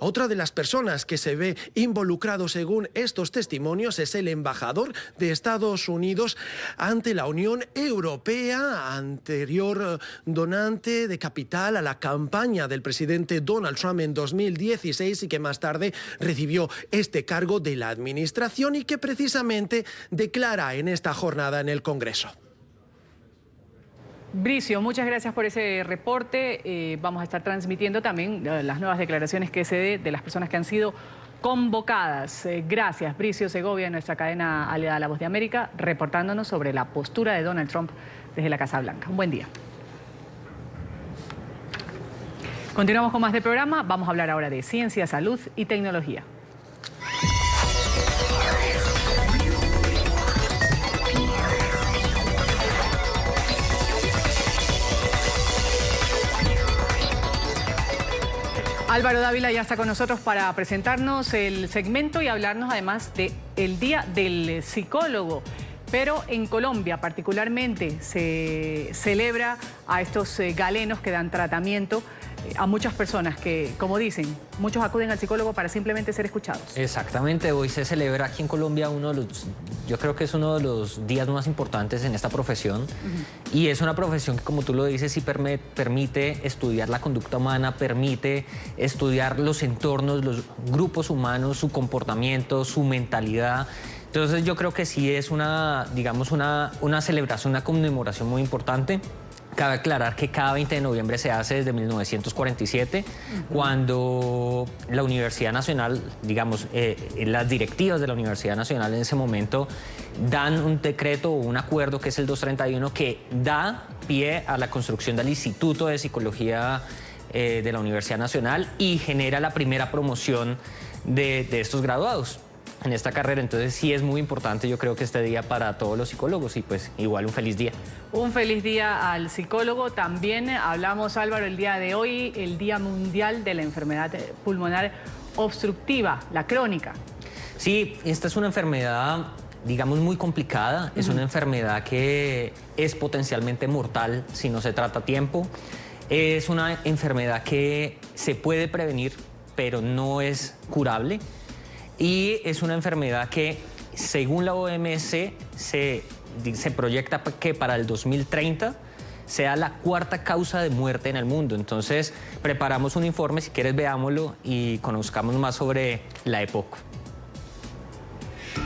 Otra de las personas que se ve involucrado según estos testimonios es el embajador de Estados Unidos ante la Unión Europea, anterior donante de capital a la campaña del presidente Donald Trump en 2016 y que más tarde recibió este cargo de la administración y que precisamente declara en esta jornada en el Congreso. Bricio, muchas gracias por ese reporte. Vamos a estar transmitiendo también las nuevas declaraciones que se dé de las personas que han sido convocadas. Gracias, Bricio Segovia, nuestra cadena aliada La Voz de América, reportándonos sobre la postura de Donald Trump desde la Casa Blanca. Un buen día. Continuamos con más del programa. Vamos a hablar ahora de ciencia, salud y tecnología. Álvaro Dávila ya está con nosotros para presentarnos el segmento y hablarnos además del Día del Psicólogo. Pero en Colombia particularmente se celebra a estos galenos que dan tratamiento a muchas personas que, como dicen, muchos acuden al psicólogo para simplemente ser escuchados. Exactamente, hoy se celebra aquí en Colombia yo creo que es uno de los días más importantes en esta profesión. Y es una profesión que, como tú lo dices, sí permite estudiar la conducta humana, permite estudiar los entornos, los grupos humanos, su comportamiento, su mentalidad. Entonces yo creo que sí es una celebración, una conmemoración muy importante. Cabe aclarar que cada 20 de noviembre se hace desde 1947, cuando la Universidad Nacional, las directivas de la Universidad Nacional en ese momento dan un decreto o un acuerdo que es el 231 que da pie a la construcción del Instituto de Psicología de la Universidad Nacional y genera la primera promoción de estos graduados en esta carrera. Entonces sí es muy importante, yo creo que este día para todos los psicólogos y pues igual un feliz día. Un feliz día al psicólogo. También hablamos, Álvaro, el día de hoy, el Día Mundial de la Enfermedad Pulmonar Obstructiva, la crónica. Sí, esta es una enfermedad, muy complicada. Es una enfermedad que es potencialmente mortal si no se trata a tiempo. Es una enfermedad que se puede prevenir, pero no es curable. Y es una enfermedad que, según la OMS, se proyecta que para el 2030 sea la cuarta causa de muerte en el mundo. Entonces, preparamos un informe, si quieres veámoslo y conozcamos más sobre la EPOC.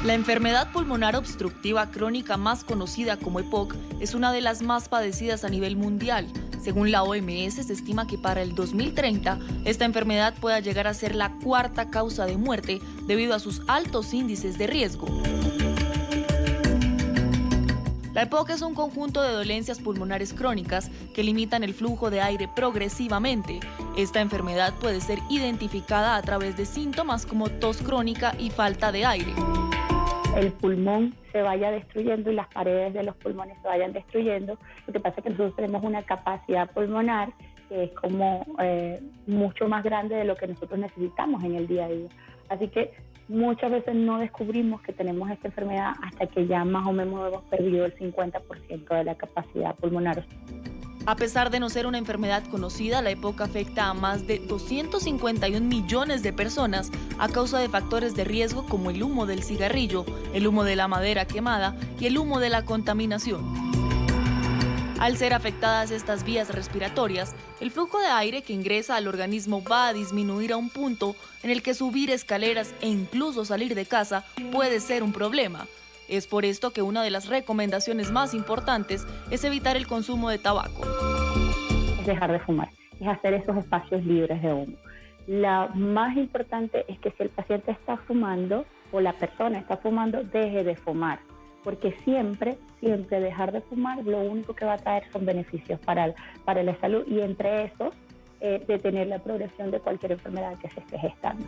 La enfermedad pulmonar obstructiva crónica más conocida como EPOC es una de las más padecidas a nivel mundial. Según la OMS, se estima que para el 2030 esta enfermedad pueda llegar a ser la cuarta causa de muerte debido a sus altos índices de riesgo. La EPOC es un conjunto de dolencias pulmonares crónicas que limitan el flujo de aire progresivamente. Esta enfermedad puede ser identificada a través de síntomas como tos crónica y falta de aire. El pulmón se vaya destruyendo y las paredes de los pulmones se vayan destruyendo. Lo que pasa es que nosotros tenemos una capacidad pulmonar que es como mucho más grande de lo que nosotros necesitamos en el día a día. Así que muchas veces no descubrimos que tenemos esta enfermedad hasta que ya más o menos hemos perdido el 50% de la capacidad pulmonar. A pesar de no ser una enfermedad conocida, la EPOC afecta a más de 251 millones de personas a causa de factores de riesgo como el humo del cigarrillo, el humo de la madera quemada y el humo de la contaminación. Al ser afectadas estas vías respiratorias, el flujo de aire que ingresa al organismo va a disminuir a un punto en el que subir escaleras e incluso salir de casa puede ser un problema. Es por esto que una de las recomendaciones más importantes es evitar el consumo de tabaco. Es dejar de fumar, es hacer esos espacios libres de humo. Lo más importante es que si el paciente está fumando o la persona está fumando, deje de fumar. Porque siempre dejar de fumar lo único que va a traer son beneficios para la salud y entre esos detener la progresión de cualquier enfermedad que se esté gestando.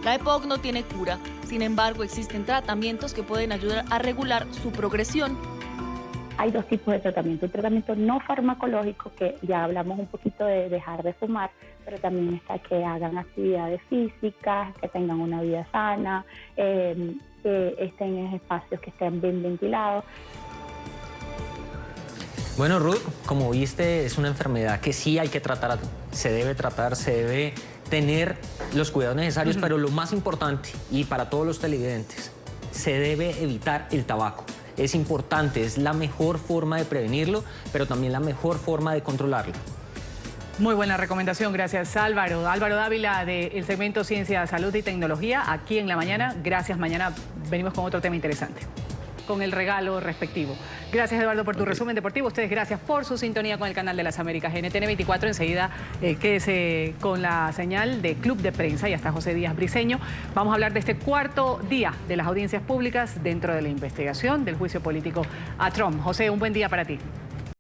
La EPOC no tiene cura, sin embargo existen tratamientos que pueden ayudar a regular su progresión. Hay dos tipos de tratamiento, un tratamiento no farmacológico que ya hablamos un poquito de dejar de fumar, pero también está que hagan actividades físicas, que tengan una vida sana, que estén en espacios que estén bien ventilados. Bueno, Ruth, como viste, es una enfermedad que sí hay que tratar, se debe tener los cuidados necesarios, pero lo más importante, y para todos los televidentes, se debe evitar el tabaco. Es importante, es la mejor forma de prevenirlo, pero también la mejor forma de controlarlo. Muy buena recomendación, gracias Álvaro. Álvaro Dávila del segmento Ciencia, Salud y Tecnología, aquí en La Mañana. Gracias, mañana venimos con otro tema interesante, con el regalo respectivo. Gracias, Eduardo, por tu resumen deportivo. Ustedes, gracias por su sintonía con el canal de las Américas. NTN 24, enseguida quédese con la señal de Club de Prensa. Ya está José Díaz Briceño. Vamos a hablar de este cuarto día de las audiencias públicas dentro de la investigación del juicio político a Trump. José, un buen día para ti.